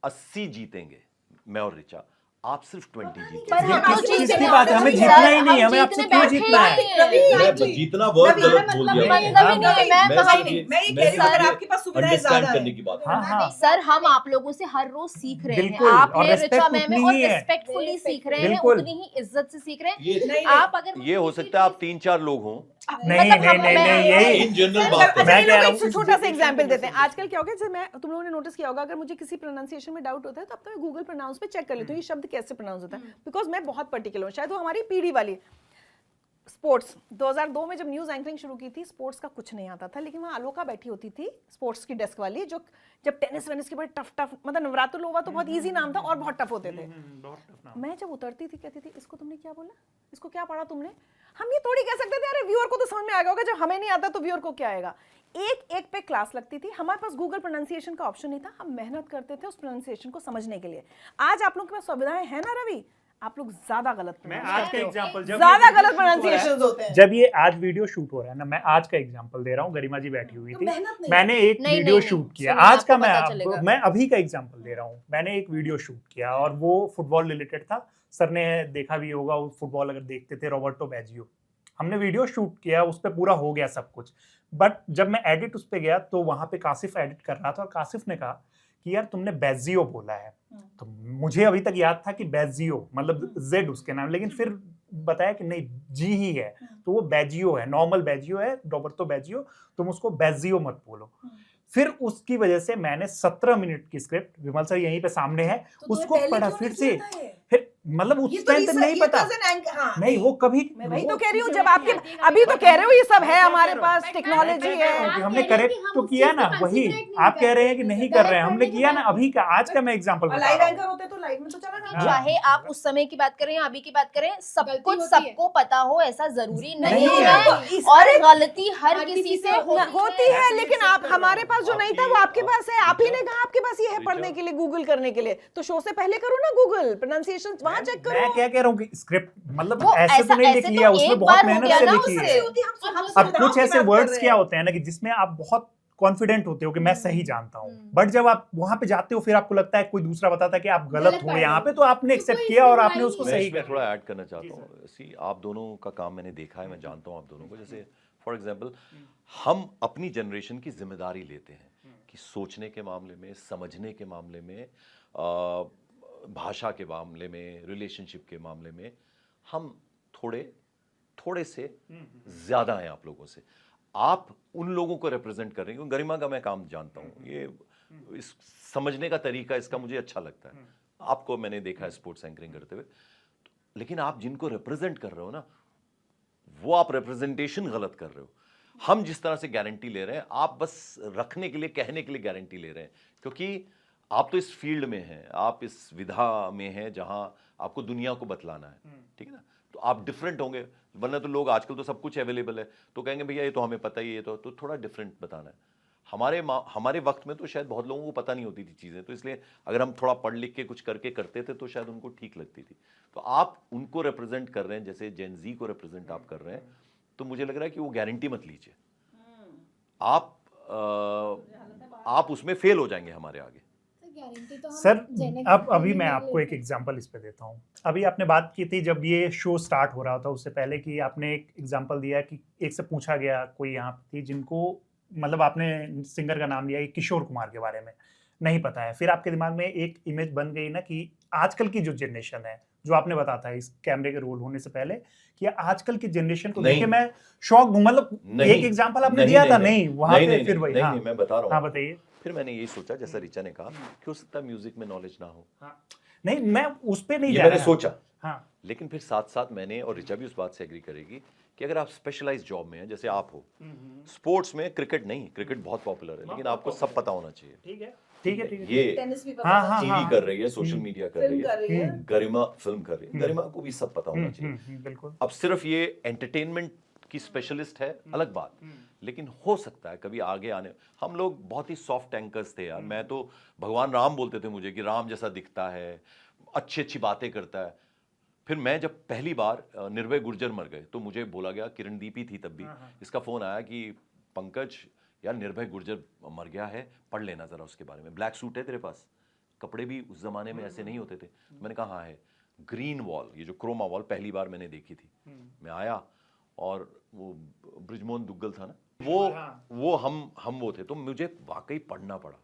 80 जीतेंगे मैं और रिचा आप सिर्फ 20 जीतोगे ये किस चीज की बात है हमें जीतना ही नहीं हमें आपसे क्यों जीतना है जीतना बहुत गलत बोल दिया मैं ये कह रही हूँ अगर आपके पास सुविधाएं ज्यादा करने की बात हाँ हाँ सर हम आप लोगों से हर रोज सीख रहे हैं बिल्कुल, आप और हैं respect रिचा मैम उतनी है और ही है। रिस्पेक्टफुली सीख रहे हैं बिल्कुल। उतनी ही इज्जत से सीख रहे हैं ये आप अगर ये हो सकता है आप 3-4 लोग हों नहीं यही इन जनरल बात मैं इन कह लोग रहा एक हूँ छोटा सा एग्जांपल देते हैं आजकल क्या हो गया जैसे मैं तुम लोगों ने नोटिस किया होगा अगर मुझे किसी प्रोनाउंसिएशन में डाउट होता है तो अब तो मैं गूगल प्रोनाउंस पे चेक कर लेती हूँ ये शब्द कैसे प्रोनाउंस होता है बिकॉज मैं बहुत पर्टिकुलर हूँ शायद वो हमारी पीढ़ी वाली स्पोर्ट्स 2002 में जब न्यूज़ एंकरिंग शुरू की थी स्पोर्ट्स का कुछ नहीं आता था लेकिन वहाँ आलोका बैठी होती थी स्पोर्ट्स की डेस्क वाली जो जब टेनिस वेनिस के बड़े टफ मतलब नवरात्र लोवा तो बहुत इजी नाम था और बहुत टफ होते थे मैं जब उतरती थी कहती थी इसको तुमने क्या बोला इसको क्या पढ़ा तुमने हम ये थोड़ी कह सकते थे अरे व्यूअर को तो समझ में आ गया होगा जब हमें नहीं आता तो व्यूअर को क्या आएगा एक पे क्लास लगती थी हमारे पास गूगल प्रोनाउंसिएशन का ऑप्शन नहीं था हम मेहनत करते थे उस प्रोनाउंसिएशन को समझने के लिए आज आप लोगों के पास सुविधाएं हैं ना रवि आप लोग ज्यादा गलत मैं pronounce आज का करते हो। एग्जांपल जब ज्यादा ये गलत वीडियो shoot हो रहा है- प्रोनाउंसिएशंस होते हैं जब ये आज वीडियो शूट हो रहा है ना मैं आज का एग्जांपल दे रहा हूँ गरिमा जी बैठी हुई थी मैंने एक नहीं, वीडियो नहीं, शूट किया सुनिए, आज का आपको पता चलेगा। मैं अभी का एग्जांपल दे रहा हूँ मैंने एक वीडियो शूट किया और वो फुटबॉल रिलेटेड था सर ने देखा भी होगा वो फुटबॉल अगर देखते थे रॉबर्टो बैजियो हमने वीडियो शूट किया उस पर पूरा हो गया सब कुछ बट जब मैं एडिट उस पर गया तो वहां पे कासिफ एडिट कर रहा था और कासिफ ने कहा कि यार तुमने बैजियो बोला है तो मुझे अभी तक याद था कि बैजियो मतलब जेड उसके नाम लेकिन फिर बताया कि नहीं जी ही है तो वो बैजियो है नॉर्मल बैजियो है रॉबर्टो बैजियो तुम उसको बैजियो मत बोलो फिर उसकी वजह से मैंने 17 मिनट की स्क्रिप्ट विमल सर यहीं पे सामने है उसको पढ़ा फिर से फिर मतलब उस टाइम तक नहीं पता नहीं वो कभी मैं वही तो कह रही हूँ जब आपके अभी तो कह रहे हो ये सब है हमारे पास टेक्नोलॉजी है हमने करेक्ट तो किया ना वही आप कह रहे हैं कि नहीं कर रहे हैं हमने किया ना अभी का आज का मैं एग्जांपल बता रहा हूँ होते तो लाइव में तो चला हाँ। चाहे आप उस समय की बात करें या अभी की बात करें सब गलती कुछ होती है। सबको पता हो ऐसा जरूरी नहीं नहीं है है। और गलती हर किसी से होती है लेकिन आप हमारे पास जो नहीं था वो आपके पास है आप ही ने कहा आपके पास ये है पढ़ने के लिए गूगल करने के लिए तो शो से पहले करो ना गूगल प्रोनाउंसिएशन वहां चेक करो मैं क्या कह रहा हूँ कि स्क्रिप्ट मतलब वो ऐसे तो नहीं लिख लिया उसमें एक बहुत बार हो मेहनत गया से ना लिखी है उससे। अब कुछ ऐसे वर्ड्स क्या होते हैं ना कि जिसमें आप बहुत कॉन्फिडेंट होते हो कि मैं सही जानता हूँ बट जब आप वहां पे जाते हो फिर आपको लगता है कोई दूसरा बताता है कि आप गलत हो यहाँ पे तो आपने एक्सेप्ट किया और आपने उसको मैं सही इसमें कर थोड़ा ऐड करना चाहता हूँ सी आप दोनों का काम मैंने देखा है मैं जानता हूँ आप दोनों को जैसे फॉर एग्जांपल हम अपनी जनरेशन की जिम्मेदारी लेते हैं कि सोचने के मामले में समझने के मामले में भाषा के मामले में रिलेशनशिप के मामले में हम थोड़े से ज्यादा हैं आप लोगों से आप उन लोगों को रिप्रेजेंट कर रहे हैं क्योंकि गरिमा का मैं काम जानता हूँ ये इस समझने का तरीका इसका मुझे अच्छा लगता है। आपको मैंने देखा है स्पोर्ट्स एंकरिंग करते हुए, लेकिन आप जिनको रिप्रेजेंट कर रहे हो ना, वो आप रिप्रेजेंटेशन गलत कर रहे हो। हम जिस तरह से गारंटी ले रहे हैं, आप बस रखने के लिए, कहने के लिए गारंटी ले रहे हैं, क्योंकि आप तो इस फील्ड में हैं, आप इस विधा में हैं जहां आपको दुनिया को बतलाना है, ठीक है ना? तो आप डिफरेंट होंगे, वरना तो लोग आजकल तो सब कुछ अवेलेबल है, तो कहेंगे भैया ये तो हमें पता ही है, तो थोड़ा डिफरेंट बताना है। हमारे वक्त में तो शायद बहुत लोगों को पता नहीं होती थी चीज़ें, तो इसलिए अगर हम थोड़ा पढ़ लिख के कुछ करके करते थे तो शायद उनको ठीक लगती थी। तो आप उनको रिप्रेजेंट कर रहे हैं, जैसे जेन जी को रिप्रेजेंट आप कर रहे हैं, तो मुझे लग रहा है कि वो गारंटी मत लीजिए, आप उसमें फेल हो जाएंगे हमारे आगे। सर अब अभी मैं आपको एक एग्जांपल इस पे देता हूँ। अभी आपने बात की थी जब ये शो स्टार्ट हो रहा था, उससे पहले कि आपने एक एग्जांपल दिया कि एक से पूछा गया, कोई यहाँ थी जिनको मतलब आपने सिंगर का नाम लिया कि किशोर कुमार के बारे में नहीं पता है, फिर आपके दिमाग में एक इमेज बन गई ना कि आजकल की जो जनरेशन है, जो आपने बताया था इस कैमरे के रोल होने से पहले कि आजकल की जनरेशन को देख के मैं शॉक हूँ। मतलब एक एग्जांपल आपने दिया था, नहीं वहां पे फिर वही। नहीं, मैं बता रहा हूँ। हाँ बताइए। फिर मैंने यही सोचा, जैसा रिचा ने कहा कि हो सकता है म्यूजिक में नॉलेज ना हो। नहीं, मैं उस पे नहीं ये जा मैंने रहा। सोचा, हाँ, लेकिन फिर साथ साथ मैंने, और रिचा भी उस बात से एग्री करेगी, कि अगर आप स्पेशलाइज जॉब में हैं, जैसे आप हो, स्पोर्ट्स में क्रिकेट नहीं, क्रिकेट बहुत पॉपुलर है, लेकिन आपको सब पता होना चाहिए। ठीक है, ठीक है, ठीक है। ये टेनिस भी हाँ, हाँ, टीवी कर रही है, सोशल मीडिया कर रही कर रही है, है। गरिमा फिल्म कर रही है, गरिमा को भी सब पता होना चाहिए। बिल्कुल। अब सिर्फ ये एंटरटेनमेंट की स्पेशलिस्ट है, अलग बात, लेकिन हो सकता है कभी आगे आने। हम लोग बहुत ही सॉफ्ट एंकर्स थे यार, मैं तो भगवान राम बोलते थे मुझे कि राम जैसा दिखता है, अच्छी अच्छी बातें करता है। फिर मैं जब पहली बार निर्भय गुर्जर मर गए तो मुझे बोला गया, किरणदीपी थी तब भी, इसका फोन आया कि पंकज यार निर्भय गुर्जर मर गया है, पढ़ लेना जरा उसके बारे में, ब्लैक सूट है तेरे पास, कपड़े भी उस जमाने में ऐसे नहीं होते थे। मैंने कहा हाँ है। ग्रीन वॉल, ये जो क्रोमा वॉल पहली बार मैंने देखी थी, मैं आया और वो ब्रिजमोहन दुग्गल था ना, वो हम वो थे, तो मुझे वाकई पढ़ना पड़ा,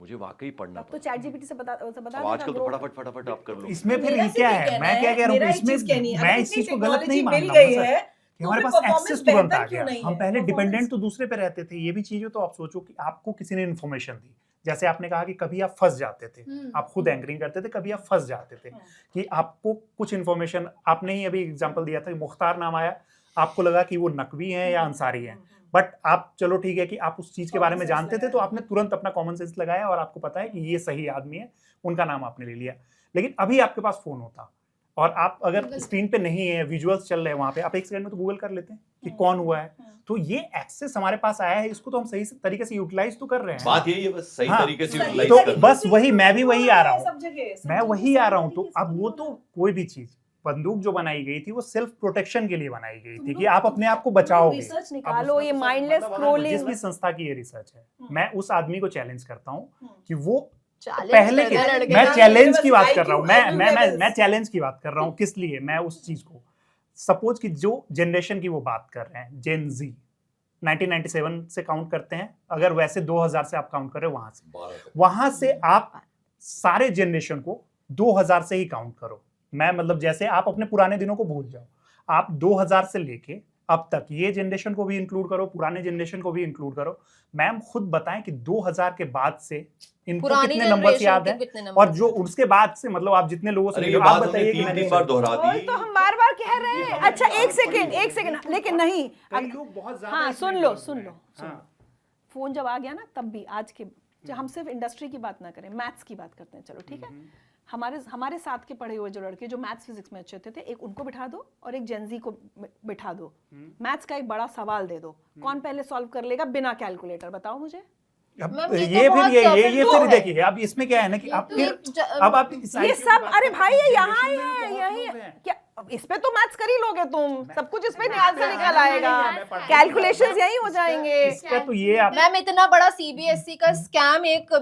मुझे वाकई पढ़ना तो पड़ा। चैट जीपीटी से बता अब आजकल तो फटाफट आप कर लो। इसमें फिर ये क्या है, मैं क्या कह रहा हूँ इसमें, मैं इस चीज को गलत नहीं मानता हूँ सर कि हमारे पास एक्सेस तुरंत आ गया। हम पहले डिपेंडेंट तो दूसरे पे रहते थे। ये भी चीजें तो आप सोचो कि आपको किसी ने इन्फॉर्मेशन दी, जैसे आपने कहा कि कभी आप फंस जाते थे, आप खुद एंकरिंग करते थे, कभी आप फंस जाते थे कि आपको कुछ इन्फॉर्मेशन, आपने ही अभी एग्जांपल दिया था कि मुख्तार नाम आया, आपको लगा कि वो नकवी हैं या अंसारी हैं, बट आप चलो ठीक है कि आप उस चीज के बारे में जानते थे, तो आपने तुरंत अपना कॉमन सेंस लगाया और आपको पता है कि ये सही आदमी है, उनका नाम आपने ले लिया। लेकिन अभी आपके पास फोन होता और आप अगर स्क्रीन पे नहीं है, विजुअल्स चल रहे हैं वहां पे, आप एक सेकंड में तो गूगल कर लेते हैं कि कौन हुआ है। तो ये एक्सेस हमारे पास आया है, इसको तो हम सही तरीके से यूटिलाइज तो कर रहे हैं। बात यही है, बस सही तरीके से यूटिलाइज तो करना। बस वही, मैं भी वही आ रहा हूँ, मैं वही आ रहा हूँ। तो अब वो तो कोई भी चीज, बंदूक जो बनाई गई थी वो सेल्फ प्रोटेक्शन के लिए बनाई गई थी कि आप अपने आप को बचाओगे। रिसर्च निकालो, ये माइंडलेस स्क्रॉलिंग। जिस भी संस्था की ये रिसर्च है, मैं उस आदमी को चैलेंज करता हूँ कि वो Challenge पहले कर के, रहे हैं लड़के। मैं चैलेंज की बात कर रहा हूँ, मैं चैलेंज की बात कर रहा हूँ। किस लिए मैं उस चीज को, सपोज कि जो जनरेशन की वो बात कर रहे हैं, जेन जी 1997 से काउंट करते हैं, अगर वैसे 2000 से आप काउंट कर रहे हो, वहां से आप सारे जनरेशन को 2000 से ही काउंट करो। मैं मतलब जैसे आप अपने पुराने दिनों को भूल जाओ, आप 2000 से लेके अब तक ये जनरेशन को भी इंक्लूड करो, पुराने जनरेशन को भी इंक्लूड करो। मैम खुद बताएं कि 2000 के बाद से इनको कितने नंबर्स याद है, और जो उसके बाद से, मतलब आप जितने लोगों से अरे मिले, ये आप बात बताइए हमने कि तीन बार दोहरा और दी। तो हम बार बार कह रहे हैं। अच्छा एक सेकंड, लेकिन नहीं, कई लोग बहुत ज्यादा हाँ इसमें सुन लो involved सुन हैं। लो सुन हाँ। लो। फोन जब आ गया ना, तब भी आज के, जब हम सिर्फ इंडस्ट्री की बात ना करें, मैथ्स की बात करते हैं, चलो ठीक है। हमारे साथ के पढ़े हुए जो लड़के जो मैथ्स फिजिक्स में अच्छे थे, एक उनको बिठा दो और एक जेनजी को बिठा दो, मैथ्स का एक बड़ा सवाल दे दो, कौन पहले सॉल्व कर लेगा बिना कैलकुलेटर, बताओ मुझे। अब मैम, ये ये तो फिर बहुत ये surface फिर है। देखिए, अब इसमें क्या है ना कि आप तो फिर ये अब आप ये सब, अरे भाई ये यहाँ ही है, यही है क्या, अब इस पे तो मैथ्स कर ही लोगे तुम, सब कुछ इस पे निकाल से निकल आएगा, कैलकुलेशंस यही हो जाएंगे। इसका तो ये आप मैम इतना बड़ा सीबीएसई का स्कैम एक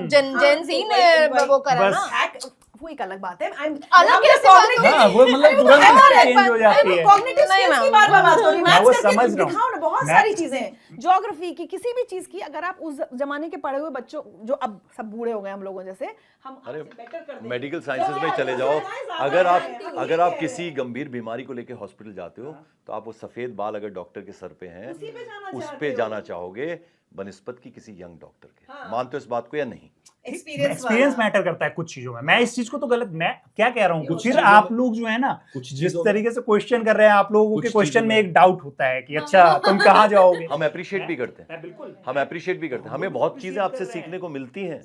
जेन जी ने वो करा बस। ना, वो एक अलग बात है। अलग कैसे बात है? हाँ, वो मतलब तुरंत चेंज हो जाती है। कॉग्निटिव स्किल्स की बात मैं बात कर रही हूँ, मैं वो मैथ्स करके समझ रहा हूँ। दिखाओ ना, बहुत मैं- सारी चीजें हैं, ज्योग्राफी की, किसी भी चीज की, अगर आप उस जमाने के पढ़े हुए बच्चों, जो अब सब बूढ़े हो गए हम लोगों जैसे, हम अरे बेटर कर देंगे। मेडिकल साइंसेज में चले जाओ, अगर आप किसी गंभीर बीमारी को लेके हॉस्पिटल जाते हो, तो आप वो सफेद बाल अगर डॉक्टर के सर पे हैं, उस पे जाना चाहोगे, बनिस्बत की किसी यंग डॉक्टर के। मानते हो इस बात को या नहीं? एक्सपीरियंस मैटर करता है कुछ चीजों में। मैं इस चीज को तो गलत, मैं क्या कह रहा हूँ, कुछ फिर आप लोग जो है ना कुछ जिस चीजों तरीके से क्वेश्चन कर रहे हैं, आप लोगों के कुछ क्वेश्चन चीजों में में- एक डाउट होता है कि अच्छा तुम कहाँ जाओगे। हम अप्रिशिएट भी करते हैं, बिल्कुल, हम अप्रिशिएट भी करते हैं, हमें बहुत चीजें आपसे सीखने को मिलती हैं।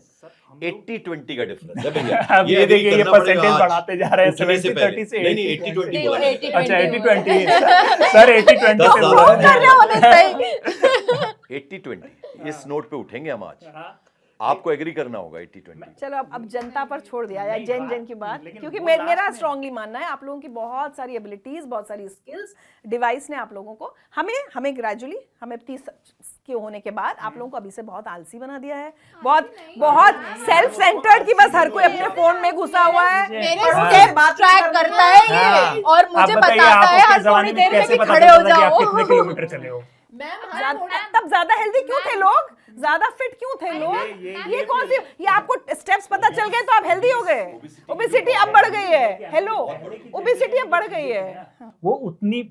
80-20 का डिफरेंस है भैया। अब ये agree देखिए ये करना पड़ेगा परसेंटेज आज, बढ़ाते जा रहे हैं, उठने से 70-30 से पहले। नहीं 80-20 80-20 नहीं, बोला वो मैंने। 80-20 अच्छा बोला। 80-20 सर 80-20 10 पे साल बोला। बाद होने सही। 80-20 इस नोट पे उठेंगे हम आज। आपको एग्री करना होगा 80-20। चलो अब जनता पर छोड़ दिया जाए, नहीं, जन बात- जन की बात, लेकिन क्योंकि वो मेरा last में- स्ट्रांगली मानना है आप लोगों की बहुत सारी एबिलिटीज, बहुत सारी स्किल्स डिवाइस ने आप लोगों को हमें ग्रेजुअली हमें 30 के होने के बाद आप लोगों को अभी से बहुत आलसी बना दिया है, बहुत सेल्फ सेंटर्ड की बस हर कोई अपने फोन में घुसा हुआ है। मेरे हाँ। स्टेप ट्रैक करता है हाँ। ये और मुझे आप बताइए, बताता आप है अपने हर जमाने थोड़ी में देर में कैसे कि पता खड़े चलता हो था कि आप जाओ। कितने किलोमीटर चले हो? तब ज्यादा हेल्दी क्यों थे लोग, ज्यादा फिट क्यों थे लोग? ये कौन सी, ये आपको स्टेप्स पता चल गए तो आप हेल्दी हो गए? ओबेसिटी अब बढ़ गई है, हेलो ओबेसिटी अब बढ़ गई है। वो उतनी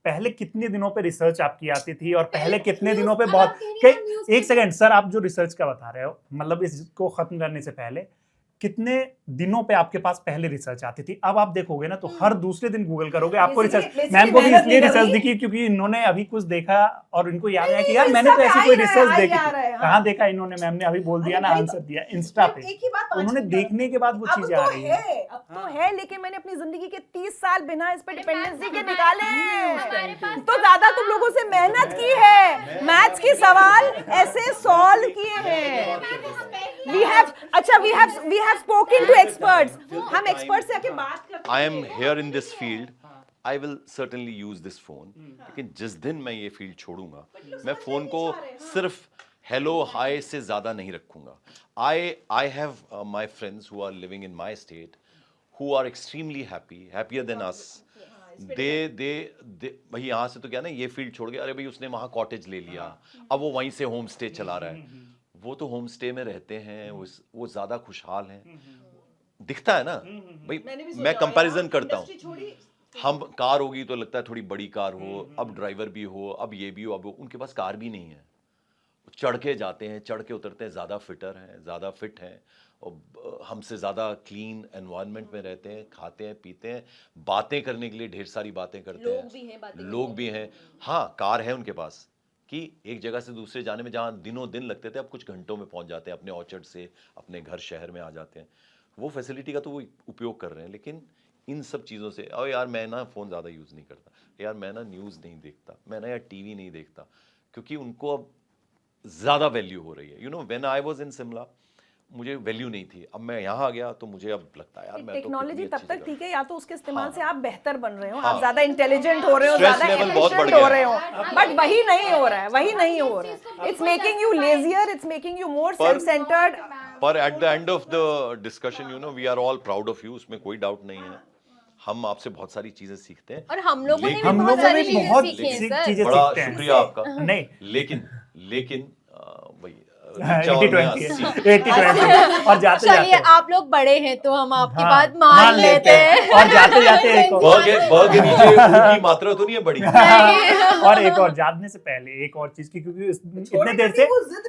पहले कितने दिनों पे रिसर्च आपकी आती थी और पहले कितने दिनों पे बहुत कई, एक सेकंड सर, आप जो रिसर्च का बता रहे हो, मतलब इसको खत्म करने से पहले कितने दिनों पे आपके पास पहले रिसर्च आती थी? अब आप देखोगे ना तो हर दूसरे दिन गूगल करोगे आपको रिसर्च। मैम को भी इसलिए रिसर्च दिखी क्योंकि इन्होंने अभी कुछ देखा और इनको याद आया कि यार मैंने तो ऐसी कोई रिसर्च देखी थी। कहाँ देखा इन्होंने? मैम ने अभी बोल दिया ना, आंसर दिया इंस्टा पे। एक ही बात उन्होंने देखने के बाद वो चीजें आ रही है। अब तो है, लेकिन मैंने अपनी जिंदगी के 30 साल बिना इस पे डिपेंडेंसी के निकाले हैं। तो ज्यादा तुम लोगों से मेहनत की है, मैथ्स के सवाल ऐसे सॉल्व किए हैं। We have spoken to experts, हम एक्सपर्ट से आके बात करते हैं। I am here in this field, I will certainly use this phone, लेकिन जिस दिन मैं ये फील्ड छोड़ूंगा मैं फोन को सिर्फ हेलो हाय से ज्यादा नहीं रखूंगा। I have my friends who are living in my state who are extremely happy, happier than us. दे भाई यहाँ से तो क्या ना, ये फील्ड छोड़ गया, अरे भाई उसने वहाँ कॉटेज ले लिया, अब वो वहीं से होम स्टे चला रहा है। वो तो होम स्टे में रहते हैं, वो ज्यादा खुशहाल हैं, दिखता है ना भाई। मैं कंपैरिजन करता हूँ, हम कार होगी तो लगता है थोड़ी बड़ी कार हो, अब ड्राइवर भी हो, अब ये भी हो, अब उनके पास कार भी नहीं है, चढ़ के जाते हैं, चढ़ के उतरते हैं, ज़्यादा फिटर हैं, ज़्यादा फिट हैं, और हमसे ज़्यादा क्लीन एनवायरनमेंट में रहते हैं, खाते हैं पीते हैं, बातें करने के लिए ढेर सारी बातें करते हैं, लोग भी हैं। हाँ, कार है उनके पास कि एक जगह से दूसरे जाने में जहाँ दिनों दिन लगते थे अब कुछ घंटों में पहुँच जाते हैं, अपने ऑर्चर्ड से अपने घर शहर में आ जाते हैं। वो फैसिलिटी का तो वो उपयोग कर रहे हैं, लेकिन इन सब चीज़ों से, और यार मैं ना फ़ोन ज़्यादा यूज़ नहीं करता, यार मैं ना न्यूज़ नहीं देखता, मैं ना यार टीवी नहीं देखता, क्योंकि उनको अब ज़्यादा वैल्यू हो रही है। You know, when I was in Shimla मुझे वैल्यू नहीं थी, अब मैं यहाँ आ गया तो मुझे अब लगता है यार मैं तो टेक्नोलॉजी तब तक ठीक है, या तो उसके इस्तेमाल हाँ। से आप बेहतर बन रहे हो, हाँ। आप ज्यादा इंटेलिजेंट हो रहे हो, Stress ज्यादा level बहुत बढ़ एफिशिएंट हो गया रहे हो, बट वही नहीं हो रहा है, वही नहीं हो रहा है। It's making you lazier, it's making you more self centered. पर at the end of the discussion you know we are all proud of you, उसमें कोई डाउट नहीं है। हम आपसे बहुत सारी चीजें सीखते हैं और हम लोगों ने भी हम बहुत लोगों सारी में चीजें बहुत सीखी हैं सर। चीजें बड़ा सीखते हैं। शुक्रिया आपका। नहीं, लेकिन वही 80-20 80 80-20 और जाते चलिए जाते आप लोग बड़े हैं तो हम आपकी हाँ, बात मान लेते हैं। और जाते जाते एक और ब के नीचे उनकी मात्रा तो नहीं है बड़ी। और एक और जाने से पहले एक और चीज की, क्योंकि इतने देर से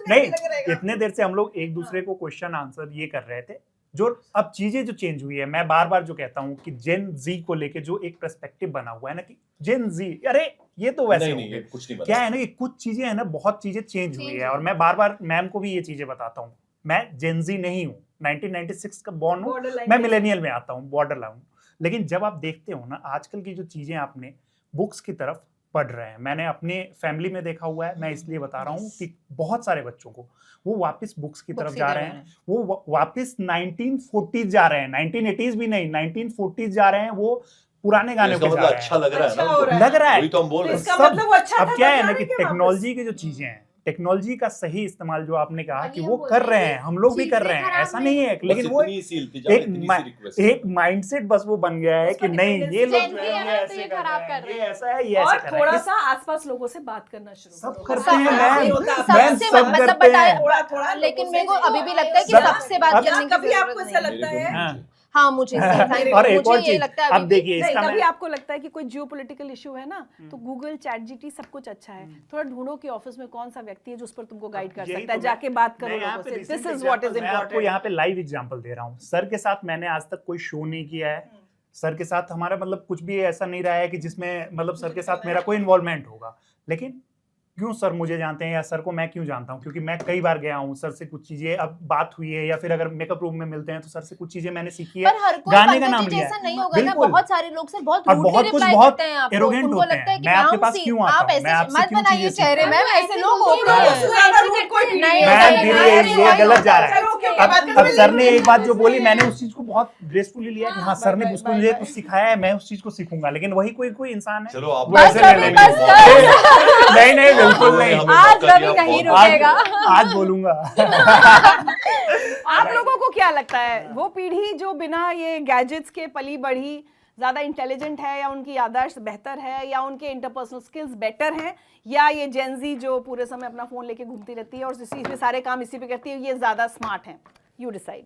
नहीं, इतने देर से हम लोग एक दूसरे को क्वेश्चन आंसर ये कर रहे थे, जो अब चीजें जो चेंज हुई है, मैं बार बार जो कहता हूँ कि जेन जी को लेके जो एक पर्सपेक्टिव बना हुआ है ना कि जेन जी, अरे ये तो वैसे हो नहीं, गए। ये कुछ नहीं बना। क्या है ना कि कुछ चीजें है ना, बहुत चीजें चेंज हुई है, और मैं बार बार मैम को भी ये चीजें बताता हूँ, मैं जेन जी नहीं हूँ, 1996 का बॉर्न हूँ, मैं मिलेनियल में आता हूँ, बॉर्डर लाइन। लेकिन जब आप देखते हो ना आजकल की जो चीजें आपने बुक्स की तरफ पढ़ रहे हैं, मैंने अपने फैमिली में देखा हुआ है, मैं इसलिए बता रहा हूँ कि बहुत सारे बच्चों को वो वापस बुक्स की तरफ जा रहे हैं, वो वापस 1940s जा रहे हैं, 1980s भी नहीं, 1940s जा रहे हैं, वो पुराने गाने इसका को जा मतलब रहे अच्छा हैं। लग रहा है अच्छा ना हो उनको। रहा है। लग रहा है वही तो हम बोल रहे हैं। इसका सब- मतलब वो अच्छा अब था, क्या है जा ना रहे कि हैं क्या टेक्नोलॉजी की जो चीजें हैं, टेक्नोलॉजी का सही इस्तेमाल जो आपने कहा कि वो कर रहे हैं, हम लोग भी कर रहे हैं, ऐसा नहीं है, लेकिन वो इतनी सी इल्तिजा, इतनी सी रिक्वेस्ट। एक माइंडसेट बस वो बन गया है कि नहीं ये लोग Gen जो Z है है ये ना, तो ऐसे ये कर खराब रहे कर हैं, रहे ये हैं। ऐसा है, ये और ऐसे कर रहे थोड़ा हैं, सा आसपास लोगों से बात करना शुरू सब करो। करते हैं मैम, सबसे मैम सब मतलब करते बताए हैं। थोड़ा लेकिन मेरे को अभी भी लगता है कि सब- सबसे बात अब करने की कभी आपको जरूरत ऐसा नहीं है। लगता है हाँ। हाँ मुझे और एक और मुझे ये चीज लगता है अब अभी भी- देखिए नहीं, इसका कभी मैं आपको लगता है कि कोई जियोपॉलिटिकल इशू है ना तो गूगल चैट जीटी सब कुछ अच्छा है, थोड़ा ढूंढो कि ऑफिस में कौन सा व्यक्ति है जो उस पर तुमको गाइड कर यही सकता है, तो जाके बात करो मैं यहाँ लोगों पे से, recent this is what is example, मैं आपको इंपॉर्टेंट। यहाँ पे लाइव एग्जांपल दे रहा हूँ। सर के साथ मैंने आज तक कोई शो नहीं किया है, सर के साथ हमारा मतलब कुछ भी ऐसा नहीं रहा है कि जिसमें मतलब सर के साथ मेरा कोई इन्वॉल्वमेंट होगा, लेकिन क्यों सर मुझे जानते हैं या सर को मैं क्यों जानता हूँ, क्योंकि मैं कई बार गया हूँ सर से कुछ चीजें अब बात हुई है, या फिर अगर मेकअप रूम में मिलते हैं तो सर से कुछ चीजें मैंने सीखी है, पर हर कोई गाने का पंकज नाम जी लिया जैसा है। नहीं होगा ना, बिल्कुल। बहुत सारे लोग से बहुत और रूडली बहुत कुछ रिप्लाई बहुत करते हैं आपको, arrogant उनको होते लगता है हैं। कि मैं आपके मैम पास सी क्यों आता आप हूँ? ऐसे मैं आपसे मत क्यों बनाइए चीजें चेहरे सीखूं? मैम, ऐसे लोग होते मैं- हैं नहीं मैम होता दीदी है, ये गलत जा रहा है। चलो, okay, okay, बात अब करो, सर ने एक बात जो बोली मैंने उस चीज को बहुत ग्रेसफुली लिया कि हाँ सर ने उसको मुझे कुछ सिखाया है, मैं उस चीज को सीखूंगा, लेकिन वही कोई कोई इंसान है चलो आप वो ऐसे बस ले रवि, लेंगे। बस नहीं नहीं बिल्कुल नहीं, हमें आज मौका रवि दिया, नहीं बहुत- रुकेगा। आज बोलूंगा। आप लोगों को क्या लगता है वो पीढ़ी जो बिना ये गैजेट्स के पली बढ़ी ज्यादा इंटेलिजेंट है, या उनकी याददाश्त बेहतर है, या उनके इंटरपर्सनल स्किल्स बेटर हैं, या ये जेनजी जो पूरे समय अपना फोन लेके घूमती रहती है और इसी पे सारे काम इसी पे करती है, ये ज्यादा स्मार्ट हैं? You decide.